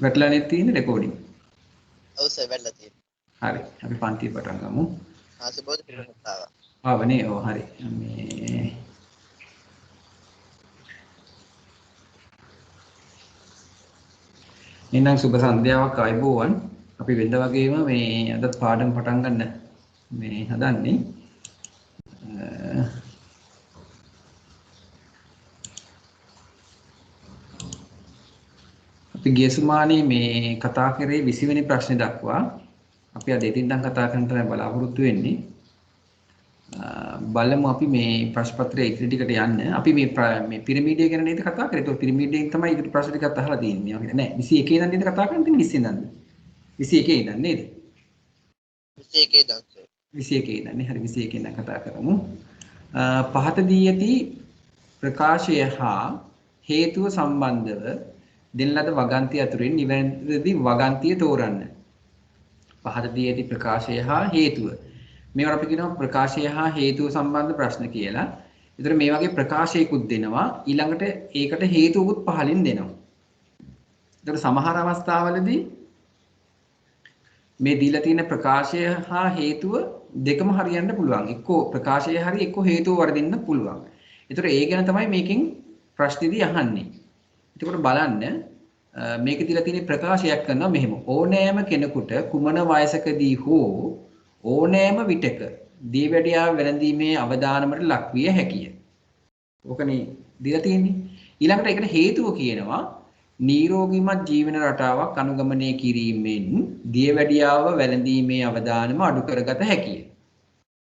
වැටලානේ තියෙන රෙකෝඩින්. ඔව් සර් වැටලා තියෙනවා. හරි. අපි පන්තිය පටන් ගමු. සුබෝධ පිටුපත් ආවා. ආවනේ. ඔව් හරි. මේ එහෙනම් සුබ සන්ධ්‍යාවක් ආයුබෝවන්. අපි වෙනද වගේම මේ අද පාඩම් පටන් ගන්න මේ හදන්නේ. අපි ගිය සුමානේ මේ කතා කරේ 20 වෙනි ප්‍රශ්නේ දක්වා අපි අද ඉතින්නම් කතා කරන්න තමයි බලාපොරොත්තු වෙන්නේ. බලමු අපි මේ ප්‍රශ්න පත්‍රයේ ඉදිරි ටිකට යන්න. අපි මේ පිරමීඩය ගැන නේද කතා කරේ. ඒක පිරමීඩයෙන් තමයි ඉදිරි ප්‍රශ්න ටිකත් අහලා තියෙන්නේ. නෑ 21 ඉඳන් නේද කතා කරන්නේ 20 ඉඳන්. 21 ඉඳන් නේද? 21 ඉඳන්. 21 ඉඳන් නේ. හරි 21 ඉඳන් කතා කරමු. පහත දී ඇති ප්‍රකාශය හා හේතුව සම්බන්ධව දෙන ලද වගන්තිය අතුරින් නිවැරදි වගන්තිය තෝරන්න. පහත දී ඇති ප්‍රකාශය හා හේතුව. මේවට අපි කියනවා ප්‍රකාශය හා හේතුව සම්බන්ධ ප්‍රශ්න කියලා. ඒතර මේ වගේ ප්‍රකාශයකුත් දෙනවා ඊළඟට ඒකට හේතුවකුත් පහලින් දෙනවා. ඒතර සමහර අවස්ථාවලදී මේ දීලා තියෙන ප්‍රකාශය හා හේතුව දෙකම හරියන්න පුළුවන්. එක්කෝ ප්‍රකාශය හරි එක්කෝ හේතුව වර්ධින්න පුළුවන්. ඒතර ඒ ගැන තමයි මේකෙන් ප්‍රශ්නේදී අහන්නේ. එතකොට බලන්න මේක දීලා තියෙන ප්‍රකාශයක් කරනවා මෙහෙම. ඕනෑම කෙනෙකුට කුමන වයසකදී හෝ ඕනෑම විටක දියවැඩියාව වැළඳීමේ අවදානමට ලක්විය හැකිය. ඕකනේ දීලා තියෙන්නේ. ඊළඟට ඒකට හේතුව කියනවා නිරෝගීමත් ජීවන රටාවක් අනුගමනය කිරීමෙන් දියවැඩියාව වැළඳීමේ අවදානම අඩු කරගත හැකිය.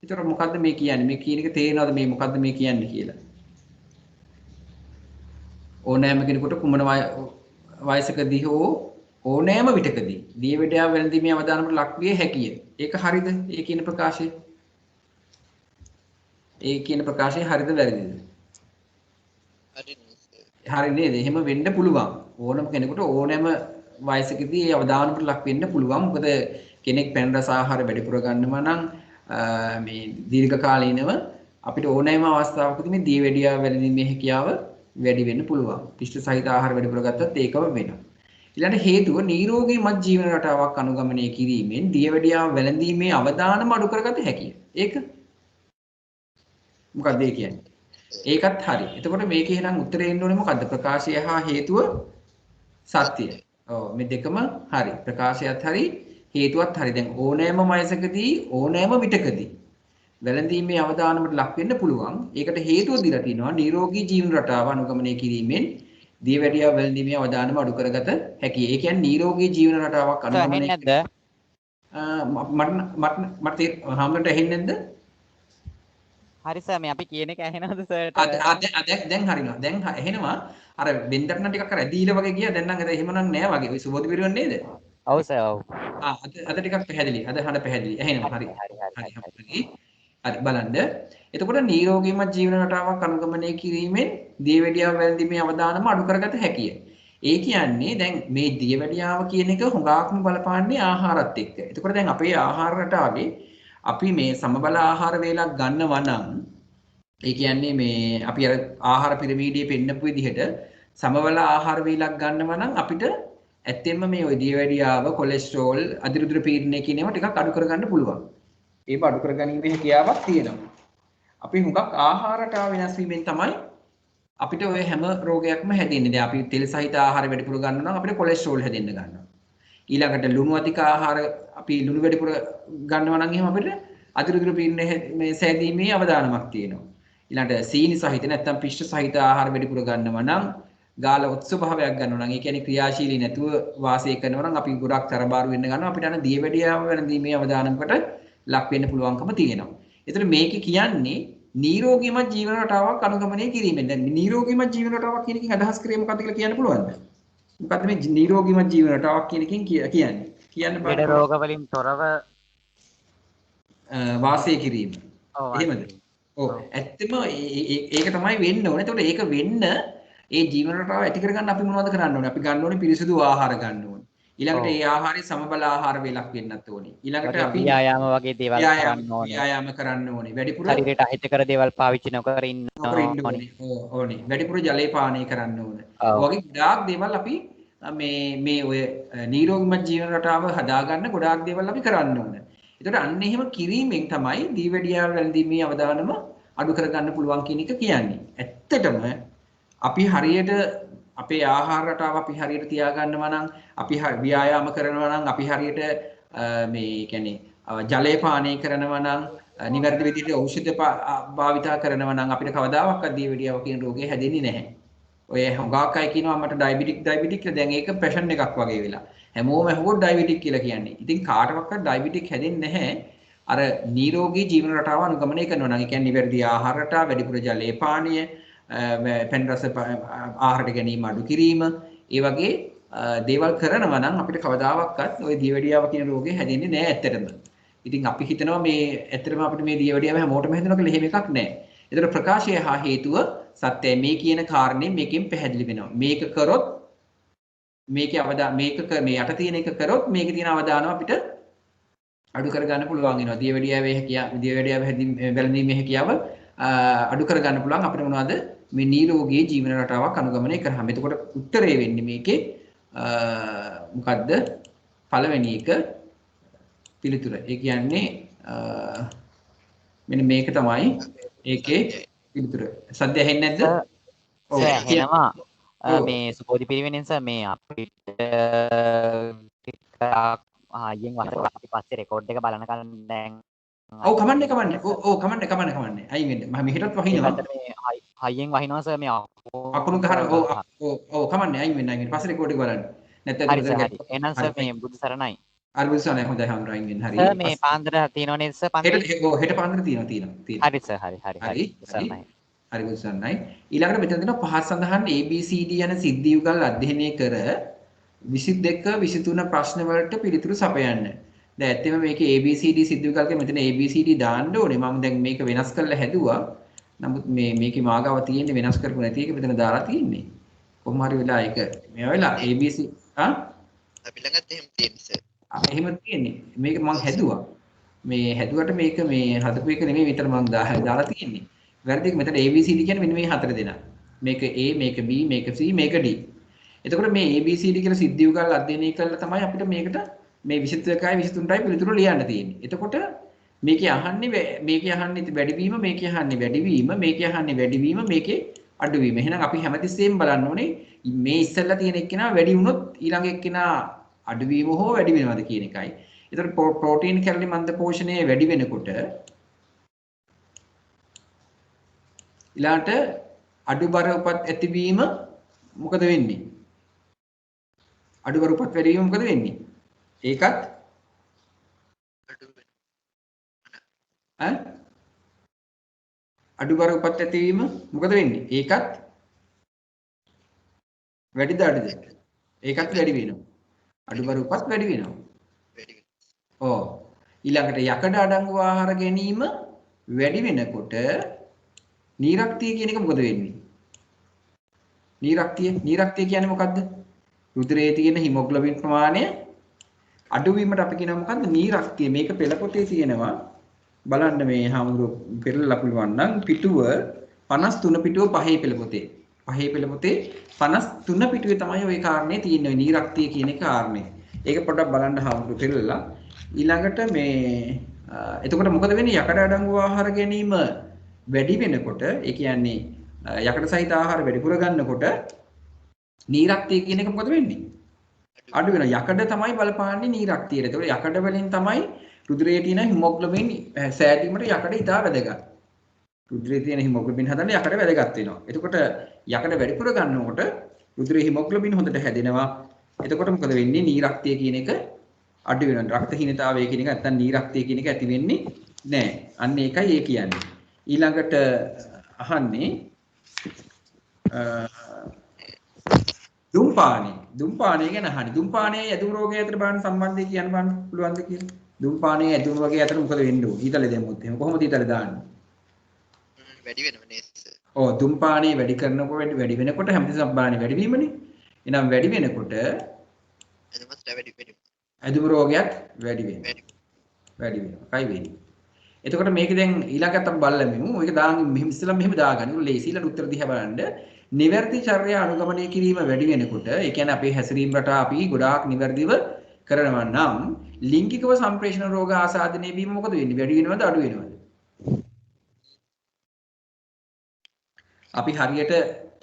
ඒතර මොකද්ද මේ කියන්නේ? මේ කියන එක තේරෙනවද මේ මොකද්ද මේ කියන්නේ කියලා? ඕනෑම කෙනෙකුට කුමන වයසකදී හෝ ඕනෑම විටකදී දියවැඩියාව වැළඳීමේ අවදානමට ලක්විය හැකිය. ඒක හරිද? ඒ කියන ප්‍රකාශය. ඒ කියන ප්‍රකාශය හරිද වැරදිද? හරි නේද? එහෙම වෙන්න පුළුවන්. ඕනම කෙනෙකුට ඕනෑම වයසකදී ඒ අවදානමට ලක් වෙන්න පුළුවන්. මොකද කෙනෙක් පැන් රස ආහාර වැඩිපුර ගන්නවා නම් මේ දීර්ඝ කාලීනව අපිට ඕනෑම අවස්ථාවකදී මේ දියවැඩියාව වැළඳීමේ හැකියාව වැඩි වෙන්න පුළුවන්. පිෂ්ඨ සහිත ආහාර වැඩිපුර ගත්තත් ඒකම වෙනවා. ඊළඟ හේතුව නිරෝගීමත් ජීවන රටාවක් අනුගමනය කිරීමෙන් දියවැඩියාව වැළඳීමේ අවදානම අඩු කරගත හැකිය. ඒක මොකක්ද ඒ කියන්නේ? ඒකත් හරි. එතකොට මේකේ එහෙනම් උත්තරේ එන්න ඕනේ මොකද්ද? ප්‍රකාශය හා හේතුව සත්‍යය. ඔව් මේ දෙකම හරි. ප්‍රකාශයත් හරි හේතුවත් හරි. දැන් ඕනෑම වයසකදී ඕනෑම විටකදී වැළඳීමේ අවදානමට ලක් වෙන්න පුළුවන්. ඒකට හේතුව දීලා තිනවා නිරෝගී ජීවන රටාව අනුගමනය කිරීමෙන් දියවැඩියාව වැළඳීමේ අවදානම අඩු කරගත හැකියි. ඒ කියන්නේ නිරෝගී ජීවන රටාවක් අනුගමනය නැද්ද? මට හැමෝටම ඇහෙන්නේ නැද්ද? හරි සර් මේ අපි කියන එක ඇහෙනවද සර්ට? දැන් හරිනවා. දැන් ඇහෙනවා. අර වෙන්දට නම් ටිකක් අර ඇදීලා වගේ ගියා. දැන් නම් එහෙම නම් නෑ වගේ. ඔය සුබෝධ පිරිවෙන් නේද? ඔව් සර් ඔව්. අද ටිකක් පැහැදිලි. අද හඩ පැහැදිලි. ඇහෙනවා. හරි. හරි බලන්න. එතකොට නිරෝගීමත් ජීවන රටාවක් අනුගමනය කිරීමෙන් දියවැඩියාව වැළඳීමේ අවදානම අඩු කරගත හැකිය. ඒ කියන්නේ දැන් මේ දියවැඩියාව කියන එක හුඟක්ම බලපාන්නේ ආහාරත් එක්ක. එතකොට දැන් අපේ ආහාර රටාවේ අපි මේ සමබල ආහාර වේලක් ගන්නවා නම් ඒ කියන්නේ මේ අපි අර ආහාර පිරමීඩයේ පෙන්නපු විදිහට සමබල ආහාර වේලක් ගන්නවා නම් අපිට ඇත්තෙන්ම මේ ඔය දියවැඩියාව කොලෙස්ටරෝල් අදිරුදුර පීඩනය කියන ඒවා ටිකක් අඩු කරගන්න පුළුවන්. ඒක අඩු කරගැනීමේ හැකියාවක් තියෙනවා. අපි හුඟක් ආහාර රටාව වෙනස් වීමෙන් තමයි අපිට ඔය හැම රෝගයක්ම හැදෙන්නේ. දැන් අපි තෙල් සහිත ආහාර වැඩිපුර ගන්නවා නම් අපිට කොලෙස්ටරෝල් හැදෙන්න ගන්නවා. ඊළඟට ලුණු අධික ආහාර අපි ලුණු වැඩිපුර ගන්නවා නම් එහෙම අපිට අදිරුදුර පීඩනය මේ සෑදීමේ අවදානමක් තියෙනවා. ඊළඟට සීනි සහිත නැත්නම් පිෂ්ඨ සහිත ආහාර වැඩිපුර ගන්නවා නම් ගාල උත්ස භාවයක් ගන්නවා නම් ඒ කියන්නේ ක්‍රියාශීලී නැතුව වාසය කරනවා නම් අපි ගොඩක් තරබාරු වෙන්න ගන්නවා අපිට අන දියවැඩියාව වැළඳීමේ අවදානමකට ලක් වෙන්න පුළුවන්කම තියෙනවා. ඒතර මේක කියන්නේ නිරෝගීමත් ජීවන රටාවක් අනුගමනය කිරීමෙන්. දැන් නිරෝගීමත් ජීවන රටාවක් කියන එකෙන් අදහස් කරේ මොකක්ද කියලා කියන්න පුළුවන්ද? මොකද්ද මේ නිරෝගීමත් ජීවන රටාවක් කියන එකෙන් කියන්නේ? කියන්න බෑ. ලෙඩ රෝග වලින් තොරව වාසය කිරීම. එහෙමද? ඔව්. ඇත්තම ඒක තමයි වෙන්න ඕනේ. එතකොට ඒක වෙන්න ඒ ජීවන රටාව ඇති කරගන්න අපි මොනවද කරන්න ඕනේ? අපි ගන්න ඕනේ පිරිසිදු ආහාර ගන්න ඕනේ. ඊළඟට ඒ ආහාරය සමබල ආහාර වේලක් වෙන්නත් ඕනේ. ඊළඟට අපි ව්‍යායාම වගේ දේවල් කරන්න ඕනේ. ව්‍යායාම කරන්න ඕනේ. වැඩිපුර ශරීරයට අහිතකර දේවල් පාවිච්චි නොකර ඉන්න ඕනේ. ඕනේ. වැඩිපුර ජලය පානය කරන්න ඕනේ. ඔව්. ඔය වගේ ගොඩාක් දේවල් අපි මේ ඔය නිරෝගීමත් ජීවන රටාව හදාගන්න ගොඩාක් දේවල් අපි කරන්න ඕනේ. ඒකට අන්න එහෙම කිරීමෙන් තමයි දීවැඩියාව වැළඳීමේ අවදානම අඩු කරගන්න පුළුවන් කියන එක කියන්නේ. ඇත්තටම අපි හරියට අපේ ආහාර රටාව අපි හරියට තියාගන්නවා නම් අපි ව්‍යායාම කරනවා නම් අපි හරියට මේ කියන්නේ ජලය පානය කරනවා නම් නිවැරදි විදිහට ඖෂධ භාවිතා කරනවා නම් අපිට කවදාවත් දීවැඩියාව කියන රෝගේ හැදෙන්නේ නැහැ. ඔය හුඟක් අය කියනවා මට ඩයබටික් කියලා. දැන් ඒක පැෂන් එකක් වගේ වෙලා. හැමෝම ඇහුවොත් ඩයබටික් කියලා කියන්නේ. ඉතින් කාටවත් ඩයබටික් හැදෙන්නේ නැහැ. අර නිරෝගී ජීවන රටාව අනුගමනය කරනවා නම් ඒ කියන්නේ නිවැරදි ආහාර රටාව, වැඩිපුර ජලය පානය, පැන් රස ආහාරට ගැනීම අඩු කිරීම, ඒ වගේ දේවල් කරනවා නම් අපිට කවදාවත් ওই දීවැඩියාව කියන රෝගේ හැදෙන්නේ නැහැ ඇත්තටම. ඉතින් අපි හිතනවා මේ ඇත්තටම අපිට මේ දීවැඩියාව හැමෝටම හැදෙනවා කියලා එහෙම එකක් නැහැ. ඒතර ප්‍රකාශය හා හේතුව සත්‍යයි මේ කියන කාරණේ මේකෙන් පැහැදිලි වෙනවා. මේක කරොත් මේකේ මේ යට තියෙන එක කරොත් මේකේ තියෙන අවදානම අපිට අඩු කරගන්න පුළුවන් වෙනවා. දීවැඩියාව වැළඳීමේ හැකියාව අඩු කරගන්න පුළුවන් අපිට මොනවද මේ නිරෝගී ජීවන රටාවක් අනුගමනය කරාම. එතකොට උත්තරේ වෙන්නේ මේකේ මොකද්ද? පළවෙනි එක පිළිතුර. ඒ කියන්නේ මෙන්න මේක තමයි ඒකේ පිළිතුර. සද්ද ඇහෙන්නේ නැද්ද? ඔව් ඇහෙනවා. මේ සුබෝධි පිරිවෙනෙන් සර් මේ අපිට ආයෙන් අපි පස්සේ රෙකෝඩ් එක බලනකම් දැන් ඔව් කමන්නේ. ඔව් කමන්නේ. අයින් වෙන්න. මම මෙහෙටත් වහිනවා. මේ හයියෙන් වහිනවා සර් මේ අකුණු ගහන ඔව් කමන්නේ. අයින් වෙන්න. පස්සේ රෙකෝඩ් එක බලන්න. නැත්නම් හරි සර් හරි. එහෙනම් සර් මේ බුදු සරණයි. අරුසනේ හොඳයි හම්රා අයින් වෙන්න. හරි. සර් මේ පාන්දර තියෙනව නේද සර් පන්ති? හෙට පාන්දර තියෙනවා. හරි සර් හරි. සරණයි. හරි බුදුසන්නයි. ඊළඟට මෙතන දෙනවා පහත් සඳහන් ABCD යන සිද්ධි යුගල් අධ්‍යයනය කර 22 23 ප්‍රශ්න වලට පිළිතුරු සපයන්න. දැන් ඇත්තම මේකේ ABCD සිද්ධි යුගල් කියන මෙතන ABCD දාන්න ඕනේ. මම දැන් මේක වෙනස් කරලා හැදුවා. නමුත් මේකේ මාගාව තියෙන්නේ වෙනස් කරපු නැති එක මෙතන දාලා තියෙන්නේ. කොහොම හරි වෙලා ඒක මේවා වෙලා ABC අපි ළඟත් එහෙම තියෙන්නේ සර්. එහෙම තියෙන්නේ. මේක මම හැදුවා. මේ හැදුවට මේක මේ හදපු එක නෙමෙයි විතර මම දාලා තියෙන්නේ. වැරදි මෙතන ABCD කියන්නේ මෙන්න මේ හතර දෙනා. මේක A, මේක B, මේක C, මේක D. එතකොට මේ ABCD කියලා සිද්ධි යුගල් අධ්‍යයනය කළා තමයි අපිට මේකට මේ 22යි 23යි පිළිතුරු ලියන්න තියෙන්නේ. එතකොට මේකේ අහන්නේ වැඩිවීම, මේකේ අහන්නේ වැඩිවීම, මේකේ අහන්නේ වැඩිවීම, මේකේ අඩුවීම. එහෙනම් අපි හැමතිස්සෙම බලන්න ඕනේ මේ ඉස්සෙල්ලා තියෙන එක්කෙනා වැඩි වුණොත් ඊළඟ එක්කෙනා අඩුවීම හෝ වැඩි වෙනවද කියන එකයි. එතකොට ප්‍රෝටීන් කැලරි මන්ද පෝෂණය වැඩි වෙනකොට ඊළාට අඩු බර උපත් ඇතිවීම මොකද වෙන්නේ? අඩු බර උපත් වැඩි වීම මොකද වෙන්නේ? ඒකත් අඩු බර උපත් ඇතිවීම මොකද වෙන්නේ? ඒකත් වැඩිද අඩුද? ඒකත් වැඩි වෙනවා. අඩු බර උපත් වැඩි වෙනවා. ඔව්. ඊළඟට යකඩ අඩංගු ආහාර ගැනීම වැඩි වෙනකොට නීරක්තිය කියන එක මොකද වෙන්නේ? නීරක්තිය කියන්නේ මොකද්ද? රුධිරයේ තියෙන හිමොග්ලොබින් ප්‍රමාණය අඩු වීමට අපි කියනවා මොකද්ද? නීරක්තිය. මේක පෙළ පොතේ තියෙනවා. බලන්න මේ හාමුදුරුවෝ පෙරලා පුළුවන් නම් පිටුව 53 පිටුව 5 පෙළ පොතේ. 5 පෙළ පොතේ 53 පිටුවේ තමයි ওই කාරණේ තියෙන්නේ. නීරක්තිය කියන කාරණේ. ඒක පොඩ්ඩක් බලන්න හාමුදුරුවෝ පෙරලා. ඊළඟට මේ එතකොට මොකද වෙන්නේ? යකඩ අඩංගු ආහාර ගැනීම වැඩි වෙනකොට ඒ කියන්නේ යකඩ සහිත ආහාර වැඩිපුර ගන්නකොට නීරක්තිය කියන එක මොකද වෙන්නේ? අඩු වෙනවා. යකඩ තමයි බලපාන්නේ නීරක්තියට. ඒතකොට යකඩ වලින් තමයි රුධිරයේ තියෙන හිමොග්ලොබින් සෑදීමට යකඩ ඉතා වැදගත්. රුධිරයේ තියෙන හිමොග්ලොබින් හදන්න යකඩ වැදගත් වෙනවා. එතකොට යකඩ වැඩිපුර ගන්නකොට රුධිරයේ හිමොග්ලොබින් හොඳට හැදෙනවා. එතකොට මොකද වෙන්නේ? නීරක්තිය කියන එක අඩු වෙනවා. රක්තහීනතාවය කියන එක නැත්නම් නීරක්තිය කියන එක ඇති වෙන්නේ නැහැ. අන්න ඒකයි ඒ කියන්නේ. ඊළඟට අහන්නේ දුම්පානය ගැන අහන්නේ. දුම්පානයේ ඇදුම් රෝගය අතර බලන්න සම්බන්ධය කියන්න පුළුවන්ද කියලා? දුම්පානයේ ඇදුම් රෝගය අතර මොකද වෙන්නේ? ඊතලෙ දැම්මොත් එහෙම කොහොමද ඊතලෙ දාන්නේ? වැඩි වෙනව නේද? ඔව් දුම්පානයේ වැඩි වෙනකොට හැමතිස්සම බලන්නේ වැඩි වීමනේ. එහෙනම් වැඩි වෙනකොට ඇඳුමත් වැඩි වෙනවා. ඇඳුම් රෝගයත් වැඩි වෙනවා. වැඩි වෙනවා. කයි වෙන්නේ? එතකොට මේක දැන් ඊළඟට අපි බලමු. මේක දාන් මෙහෙම ඉස්සෙල්ලා මෙහෙම දාගන්න. ලේසි ඊළඟ උත්තර දිහා බලන්න. නිවැරදි චර්යා අනුගමනය කිරීම වැඩි වෙනකොට ඒ කියන්නේ අපේ හැසිරීම රටා අපි ගොඩාක් නිවැරදිව කරනවා නම් ලිංගිකව සම්ප්‍රේෂණ රෝග ආසාදනය වීම මොකද වෙන්නේ? වැඩි වෙනවද අඩු වෙනවද? අපි හරියට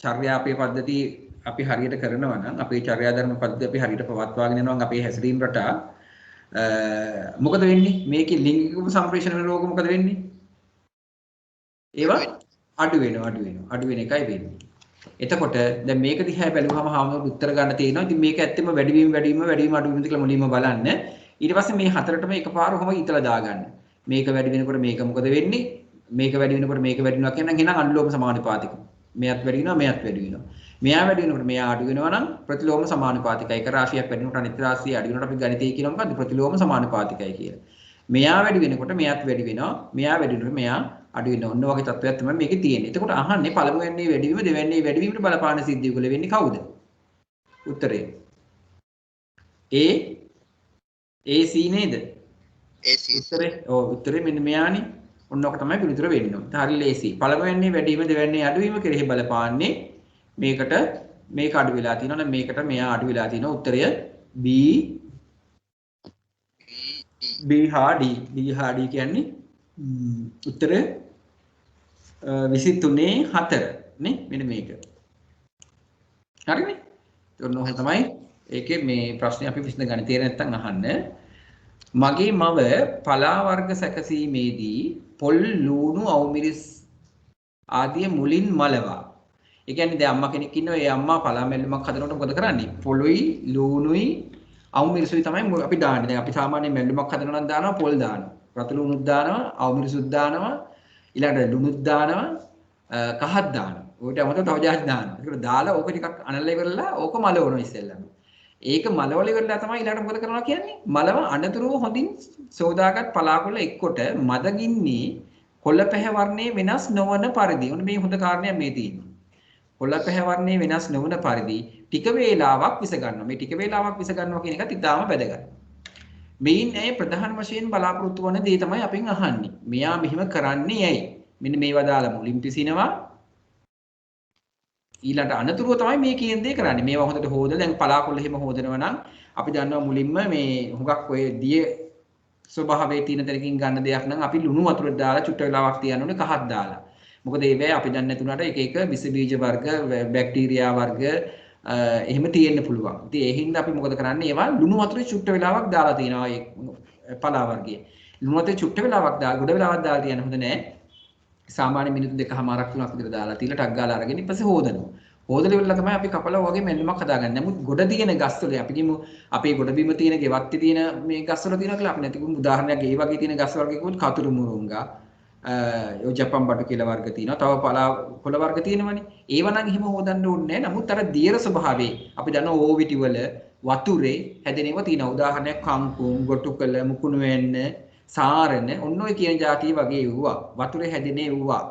චර්යාපේ පද්ධතිය අපි හරියට කරනවා නම් අපේ චර්යා ධර්ම පද්ධතිය අපි හරියට පවත්වාගෙන යනවා නම් අපේ හැසිරීම රටා මොකද වෙන්නේ? මේකේ ලිංගික සම්ප්‍රේෂණ රෝග මොකද වෙන්නේ? ඒවා අඩු වෙන එකයි වෙන්නේ. එතකොට දැන් මේක දිහා බැලුවම හාමුදුරුවෝ උත්තර ගන්න තියෙනවා. ඉතින් මේක ඇත්තෙම වැඩිවීම අඩු වීමද කියලා මුලින්ම බලන්න. ඊට පස්සේ මේ හතරටම එකපාර ඔහම හිතලා දාගන්න. මේක වැඩි වෙනකොට මේක මොකද වෙන්නේ? මේක වැඩි වෙනකොට මේක වැඩි වෙනවා කියනනම් එහෙනම් අනුලෝම සමානුපාතික. මෙයත් වැඩි වෙනවා මෙයත් වැඩි වෙනවා. මෙයා වැඩි වෙනකොට මෙයා අඩු වෙනවා නම් ප්‍රතිලෝම සමානුපාතිකයි. එක රාශියක් වැඩි වෙනකොට අනිත් රාශිය අඩු වෙනකොට අපි ගණිතය කියනවා මොකද්ද? ප්‍රතිලෝම සමානුපාතිකයි කියලා. මෙයා වැඩි වෙනකොට මෙයත් වැඩි වෙනවා. මෙයා වැඩි වෙනකොට මෙයා අඩු වෙනවා. ඔන්න වගේ තත්ත්වයක් තමයි මේකේ තියෙන්නේ. එතකොට අහන්නේ පළමුවෙන්නේ වැඩිවීම දෙවැන්නේ වැඩිවීමට බලපාන සිද්ධිය උගල වෙන්නේ කවුද? උත්තරේ AC නේද? AC උත්තරේ උත්තරේ මෙන්න මෙයානේ. ඔන්න ඔක තමයි පිළිතුර වෙන්නේ. හරි ලේසි. පළමුවෙන්නේ වැඩිවීම දෙවැන්නේ අඩුවීම කෙරෙහි බලපාන්නේ මේකට මේක අඩු වෙලා තියෙනවා නම් මේකට මෙයා අඩු වෙලා තියෙනවා. උත්තරය B හා D. D හා D කියන්නේ උත්තරය 23/4 නේ මෙන්න මේක. හරිනේ? ඔන්න ඔහොම තමයි ඒකේ මේ ප්‍රශ්නේ අපි විසඳ ගන්න තියෙන නැත්තම් අහන්න. මගේ මව පලා වර්ග සැකසීමේදී පොල් ලූණු අවුමිරිස් ආදී මුලින් මලවා. ඒ කියන්නේ දැන් අම්මා කෙනෙක් ඉන්නවා. ඒ අම්මා පලා මැල්ලුමක් හදනකොට මොකද කරන්නේ? පොළුයි ලූණුයි අවුමිරිසුයි තමයි අපි දාන්නේ. දැන් අපි සාමාන්‍යයෙන් මැල්ලුමක් හදනවා නම් දානවා පොල් දානවා. රතු ලුණුත් දානවා, අවුමිරිසුත් දානවා, ඊළඟට ලුණුත් දානවා, කහක් දානවා. ඔකට අමතව තව ජාති දානවා. ඒකට දාලා ඕක ටිකක් අනල්ලා ඉවරලා ඕක මලවනවා ඉස්සෙල්ලාම. ඒක මලවල ඉවරලා තමයි ඊළඟට මොකද කරනවා කියන්නේ? මලව අනතුරුව හොඳින් සෝදාගත් පලාකොළ එක්කොට මදගින්නේ කොළ පැහැ වර්ණයේ වෙනස් නොවන පරිදි. ඔන්න මේ හොඳ කාරණයක් මේ තියෙන්නේ. කොළ පැහැ වර්ණයේ වෙනස් නොවන පරිදි ටික වේලාවක් විස ගන්නවා. මේ ටික වේලාවක් විස ගන්නවා කියන එකත් ඉතාම වැදගත්. මේන් ඇයි ප්‍රධාන වශයෙන් බලාපොරොත්තු වන දේ තමයි අපෙන් අහන්නේ. මෙයා මෙහෙම කරන්නේ ඇයි? මෙන්න මේවා දාලා මුලින් පිසිනවා. ඊළඟ අනතුරුව තමයි මේ කියන දේ කරන්නේ. මේවා හොඳට හොදලා දැන් පලාකොළ එහෙම හොදනවා නම් අපි දන්නවා මුලින්ම මේ හුඟක් ඔය දිය ස්වභාවයේ තියෙන තැනකින් ගන්න දෙයක් නම් අපි ලුණු වතුර දාලා චුට්ට වෙලාවක් තියන්න ඕනේ කහක් දාලා. මොකද ඒවැ අපි දන්නේ නැතුණාට එක එක විස බීජ වර්ග, බැක්ටීරියා වර්ග එහෙම තියෙන්න පුළුවන්. ඉතින් ඒ හින්දා අපි මොකද කරන්නේ? ඒවා ලුණු වතුරේ චුට්ට වෙලාවක් දාලා තිනවා ඒ පලා වර්ගයේ. ලුණු වතුරේ චුට්ට වෙලාවක් දාලා ගොඩ වෙලාවක් දාලා තියන්න හොඳ නැහැ. සාමාන්‍ය මිනිත්තු 2කමාරක් 3ක් විතර දාලා තියලා ටක් ගාලා අරගෙන ඊපස්සේ හොදනවා. හොදලා ඉවරලා තමයි අපි කපලා වගේ මැල්ලුමක් හදාගන්නේ. නමුත් ගොඩ තියෙන ගස්වල අපි කියමු අපේ ගොඩ බිම තියෙන ගෙවත්තේ තියෙන මේ ගස්වල තියෙනවා කියලා අපි නැති කිව්වොත් උදාහරණයක් ඒ වගේ තියෙන ගස් වර්ග කිව්වොත් කතුරු මුරුංගා ඔය ජපන් බඩු කියලා වර්ග තියෙනවා. තව පලා කොළ වර්ග තියෙනවනේ. ඒව නම් එහෙම හොදන්න ඕනේ නැහැ. නමුත් අර දියර ස්වභාවයේ අපි දන්නවා ඕවිටි වල වතුරේ හැදෙනේවා තියෙනවා. උදාහරණයක් කංකුම්, ගොටුකල, මුකුණු වෙන්න, සාරණ ඔන්න ඔය කියන જાතිය වගේ වුණා. වතුරේ හැදෙනේ වුණා.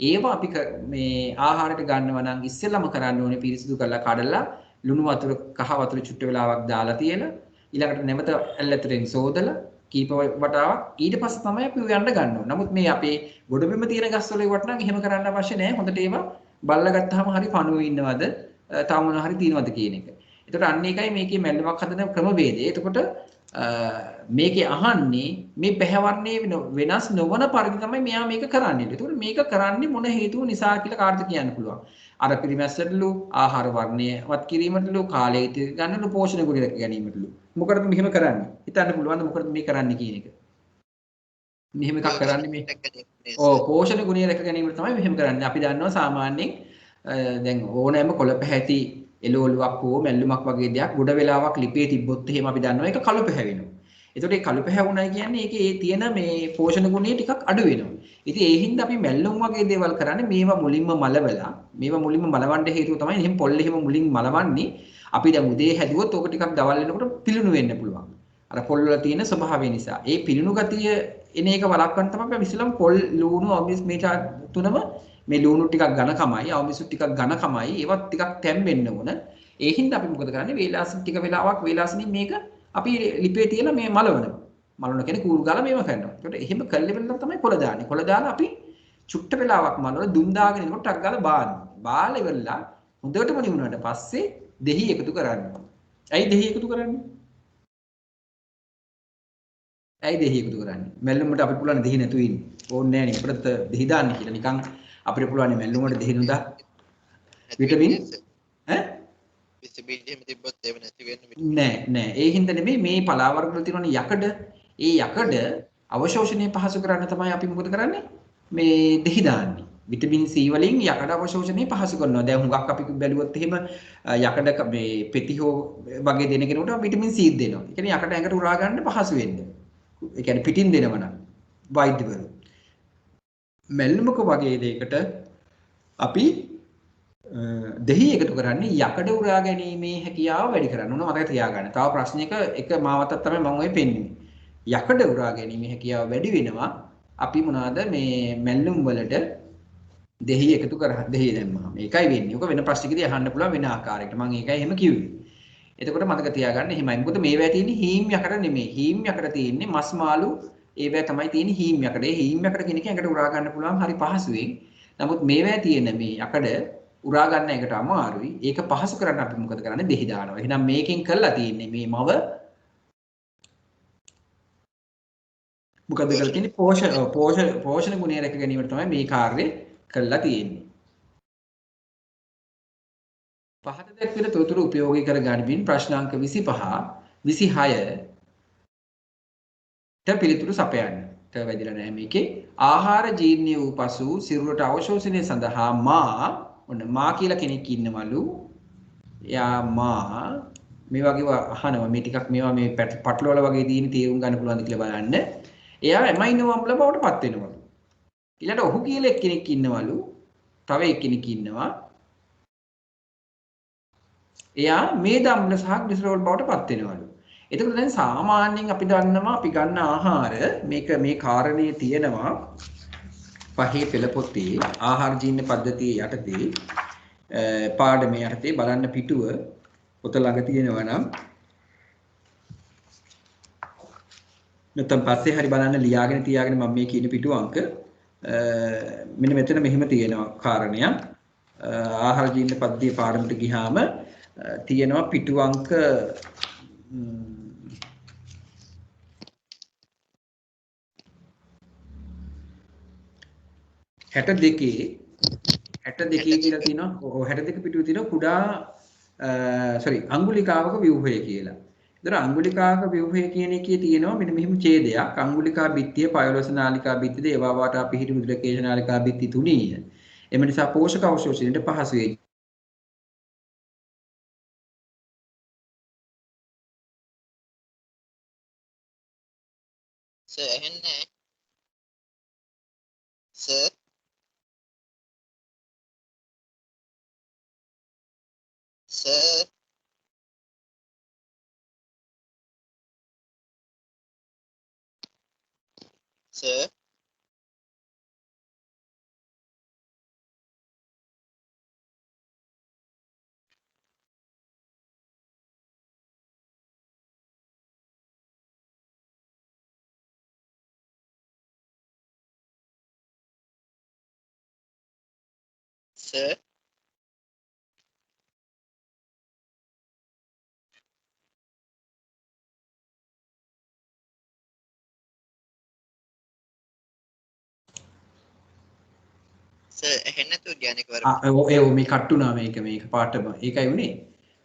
ඒවා අපි මේ ආහාරයට ගන්නවා නම් ඉස්සෙල්ලාම කරන්න ඕනේ පිරිසිදු කරලා කඩලා ලුණු වතුර කහ වතුර චුට්ට වෙලාවක් දාලා තියලා ඊළඟට නැවත ඇල්ලතරෙන් සෝදලා කීප වතාවක් ඊට පස්සේ තමයි අපි යන්න ගන්න ඕනේ. නමුත් මේ අපේ ගොඩබිම තියෙන ගස්වල ඒවට නම් එහෙම කරන්න අවශ්‍ය නැහැ. හොඳට ඒවා බල්ලා ගත්තාම හරි පණුවේ ඉන්නවද තව මොනවා හරි තියෙනවද කියන එක. ඒකට අන්න ඒකයි මේකේ මැල්ලුමක් හදන ක්‍රමවේදය. එතකොට මේකේ අහන්නේ මේ පැහැවර්ණයේ වෙනස් නොවන පරිදි තමයි මෙයා මේක කරන්නේ. ඒතකොට මේක කරන්නේ මොන හේතුව නිසා කියලා කාටද කියන්න පුළුවන්. අර පිරිමැස්සටලු ආහාර වර්ණයවත් කිරීමටලු කාලය ගන්නලු පෝෂණ ගුණ රැක ගැනීමටලු. මොකටද මෙහෙම කරන්නේ? හිතන්න පුළුවන්ද මොකටද මේ කරන්නේ කියන එක? මෙහෙම එකක් කරන්නේ මේ. පෝෂණ ගුණ රැක ගැනීමට තමයි මෙහෙම කරන්නේ. අපි දන්නවා සාමාන්‍යයෙන් දැන් ඕනෑම කොළ පැහැති එළවලුවක් හෝ මැල්ලුමක් වගේ දෙයක් ගොඩ වෙලාවක් ලිපේ තිබ්බොත් එහෙම අපි දන්නවා ඒක කළු පැහැවෙනවා. ඒතකොට ඒ කළු පැහැවුණයි කියන්නේ ඒකේ ඒ තියෙන මේ පෝෂණ ගුණය ටිකක් අඩු වෙනවා. ඉතින් ඒ හින්දා අපි මැල්ලුම් වගේ දේවල් කරන්නේ මේවා මුලින්ම මලවලා මේවා මුලින්ම මලවන්න හේතුව තමයි එහෙම පොල් එහෙම මුලින් මලවන්නේ. අපි දැන් උදේ හැදුවොත් ඕක ටිකක් දවල් වෙනකොට පිලුණු වෙන්න පුළුවන්. අර පොල් වල තියෙන ස්වභාවය නිසා. ඒ පිලුණු ගතිය එන එක වළක්වන්න තමයි අපි ඉස්සෙල්ලාම පොල් ලූණු අවමිස් මේ තුනම මේ ලූණු ටිකක් ඝනකමයි අවමිසු ටිකක් ඝනකමයි ඒවත් ටිකක් තැම්බෙන්න ඕන. ඒ හින්දා අපි මොකද කරන්නේ? වේලාසන ටික වෙලාවක් වේලාසනින් මේක අපි ලිපේ තියලා මේ මලවනවා. මලවන කියන්නේ කූරු ගාලා මේව කරනවා. ඒකට එහෙම කල්ලිවෙන්න තමයි කොළ දාන්නේ. කොළ දාලා අපි චුට්ට වෙලාවක් මලවලා දුම් දාගෙන ඉන්නකොට ටක් ගාලා බානවා. බාලා ඉවරලා හොඳටම නිවුණාට පස්සේ දෙහි එකතු කරන්නේ. ඇයි දෙහි එකතු කරන්නේ? ඇයි දෙහි එකතු කරන්නේ? මැල්ලුමට අපිට පුළුවන් දෙහි නැතුව ඉන්න. ඕනේ නැහැ නේ. අපිට දෙහි දාන්න කියලා නිකන් අපිට පුළුවන් මැල්ලුමට දෙහි නුදා විටමින් ඈ විසබීජ එහෙම තිබ්බොත් ඒව නැති වෙන්න නෑ ඒ හින්දා නෙමෙයි මේ පලා වර්ග වල තියෙනවනේ යකඩ. ඒ යකඩ අවශෝෂණය පහසු කරන්න තමයි අපි මොකද කරන්නේ? මේ දෙහි දාන්නේ. විටමින් C වලින් යකඩ අවශෝෂණය පහසු කරනවා. දැන් හුඟක් අපි බැලුවොත් එහෙම යකඩ මේ පෙති හෝ වගේ දෙන කෙනෙකුට විටමින් C දෙනවා. ඒ කියන්නේ යකඩ ඇඟට උරා ගන්න පහසු වෙන්න. ඒ කියන්නේ පිටින් දෙනවනම් වෛද්‍යවරු. මැල්ලුමක වගේ දෙයකට අපි දෙහි එකතු කරන්නේ යකඩ උරා ගැනීමේ හැකියාව වැඩි කරන්න. ඕන මතක තියාගන්න. තව ප්‍රශ්නයක එක මාවතක් තමයි මම ඔය පෙන්වන්නේ. යකඩ උරා ගැනීමේ හැකියාව වැඩි වෙනවා. අපි මොනවාද මේ මැල්ලුම් වලට දෙහි එකතු කරා දෙහි දැම්මා. මේකයි වෙන්නේ. ඔක වෙන ප්‍රශ්නකදී අහන්න පුළුවන් වෙන ආකාරයකට. මම ඒකයි එහෙම කිව්වේ. එතකොට මතක තියාගන්න එහෙමයි. මොකද මේවා තියෙන්නේ හීම් යකඩ නෙමෙයි. හීම් යකඩ තියෙන්නේ මස් මාළු ඒවා තමයි තියෙන්නේ හීම් යකඩ. ඒ හීම් යකඩ කියන එක ඇඟට උරා ගන්න පුළුවන් හරි පහසුවෙන්. නමුත් මේවා තියෙන මේ යකඩ උරා ගන්න එකට අමාරුයි. ඒක පහසු කරන්න අපි මොකද කරන්නේ? දෙහි දානවා. එහෙනම් මේකෙන් කරලා තියෙන්නේ මේ මව මොකද කරලා තියෙන්නේ? පෝෂණ ගුණය රැක ගැනීමට තමයි මේ කාර්යය කරලා තියෙන්නේ. පහත දැක්වෙන තොරතුරු උපයෝගී කර ගනිමින් ප්‍රශ්නාංක 25 26 ට පිළිතුරු සපයන්න. ට වැදිලා නැහැ මේකේ. ආහාර ජීර්ණය වූ පසු සිරුරට අවශෝෂණය සඳහා ඔන්න මා කියලා කෙනෙක් ඉන්නවලු. එයා මා මේ වගේ අහනවා මේ ටිකක් මේවා මේ පටලවල වගේ දින තේරුම් ගන්න පුළුවන්ද කියලා බලන්න. එයා ඇමයිනෝ අම්ල බවට පත් වෙනවලු. ඊළඟට ඔහු කියලා එක්කෙනෙක් ඉන්නවලු. තව එක්කෙනෙක් ඉන්නවා. එයා මේ දම්ල සහ ග්ලිසරෝල් බවට පත් වෙනවලු. එතකොට දැන් සාමාන්‍යයෙන් අපි දන්නවා අපි ගන්න ආහාර මේ කාරණේ තියෙනවා පහේ පෙළ පොතේ ආහාර ජීර්ණ පද්ධතියේ යටතේ පාඩමේ යටතේ බලන්න පිටුව පොත ළඟ තියෙනවා නම් නැත්නම් පස්සේ හරි බලන්න ලියාගෙන තියාගෙන මම මේ කියන පිටුව අංක මෙන්න මෙතන මෙහෙම තියෙනවා කාරණයක් ආහාර ජීර්ණ පද්ධතියේ පාඩමට ගියාම තියෙනවා පිටුව අංක 62 කියලා තියෙනවා. ඔව් 62 පිටුවේ තියෙනවා කුඩා අංගුලිකාවක ව්‍යුහය කියලා. ඒතර අංගුලිකාවක ව්‍යුහය කියන එකේ තියෙනවා මෙන්න මෙහෙම ඡේදයක්. අංගුලිකා බිත්තිය, පයලොස් නාලිකා බිත්තිය, ඒවා වාට පිහිටි මුද්‍රකේශ නාලිකා බිත්ති තුනීය. එම නිසා පෝෂක අවශෝෂණයට පහසු වේ. සර් ඇහෙන්නේ සර් Sir. Sir. Sir. එහෙන්න තු ගෑනික වර ඒ මේ කට්ටුනා මේක පාටම ඒකයි උනේ.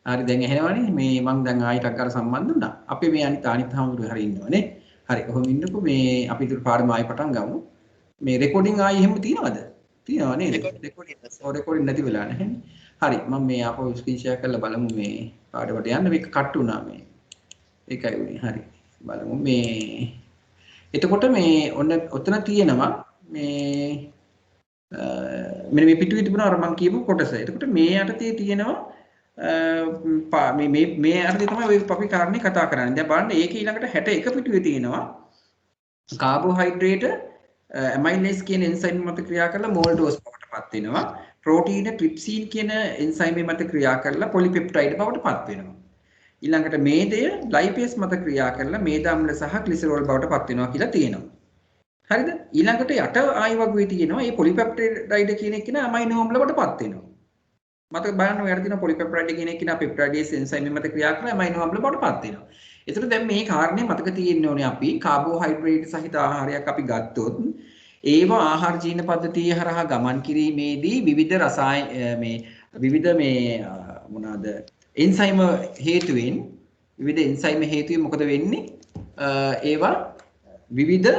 හරි දැන් ඇහෙනවනේ මේ මං දැන් ආයෙත් අර සම්බන්ධ වුණා. අපි මේ අනිත් හාමුදුරුවෝ හරි ඉන්නවනේ. හරි කොහොම ඉන්නකෝ මේ අපි ඉතින් පාඩම ආයෙ පටන් ගමු. මේ රෙකෝඩින් ආයෙ එහෙම තියනවද? තියනවා නේද? රෙකෝඩින් නැති වෙලා නැහැ. හරි මම මේ ආපහු ස්ක්‍රීන් ෂෙයා කරලා බලමු මේ පාඩමට යන්න මේක කට්ටුනා මේ. ඒකයි උනේ. හරි බලමු මේ එතකොට මේ ඔතන තියෙනවා මේ මෙන්න මේ පිටුවේ තිබුණා අර මම කියපු කොටස. එතකොට මේ යටතේ තියෙනවා මේ යටතේ තමයි ඔය අපි කාරණේ කතා කරන්නේ. දැන් බලන්න ඒකේ ඊළඟට 61 පිටුවේ තියෙනවා කාබෝහයිඩ්‍රේට් ඇමයිලේස් කියන එන්සයිම් මත ක්‍රියා කරලා මෝල් ඩෝස් බවටපත් වෙනවා. ප්‍රෝටීන ට්‍රිප්සින් කියන එන්සයිමේ මත ක්‍රියා කරලා පොලිපෙප්ටයිඩ් බවට පත් වෙනවා. ඊළඟට මේදය ලයිපේස් මත ක්‍රියා කරලා මේද අම්ල සහ ග්ලිසරෝල් බවට පත් වෙනවා කියලා තියෙනවා. හරිද? ඊළඟට යට ආයි වගේ තියෙනවා මේ පොලිපෙප්ටයිඩ් කියන එක න අමයිනෝ අම්ල බවට පත් වෙනවා. මතක බලන්න ඔයාලා තියෙනවා පොලිපෙප්ටයිඩ් කියන එක න පෙප්ටයිඩේස් එන්සයිමේ මත ක්‍රියා කරලා අමයිනෝ අම්ල බවට පත් වෙනවා. ඒතර දැන් මේ කාරණේ මතක තියෙන්න ඕනේ අපි කාබෝහයිඩ්‍රේට් සහිත ආහාරයක් අපි ගත්තොත් ඒව ආහාර ජීර්ණ පද්ධතිය හරහා ගමන් කිරීමේදී විවිධ විවිධ මොනවාද එන්සයිම හේතුවෙන් මොකද වෙන්නේ? ඒවා විවිධ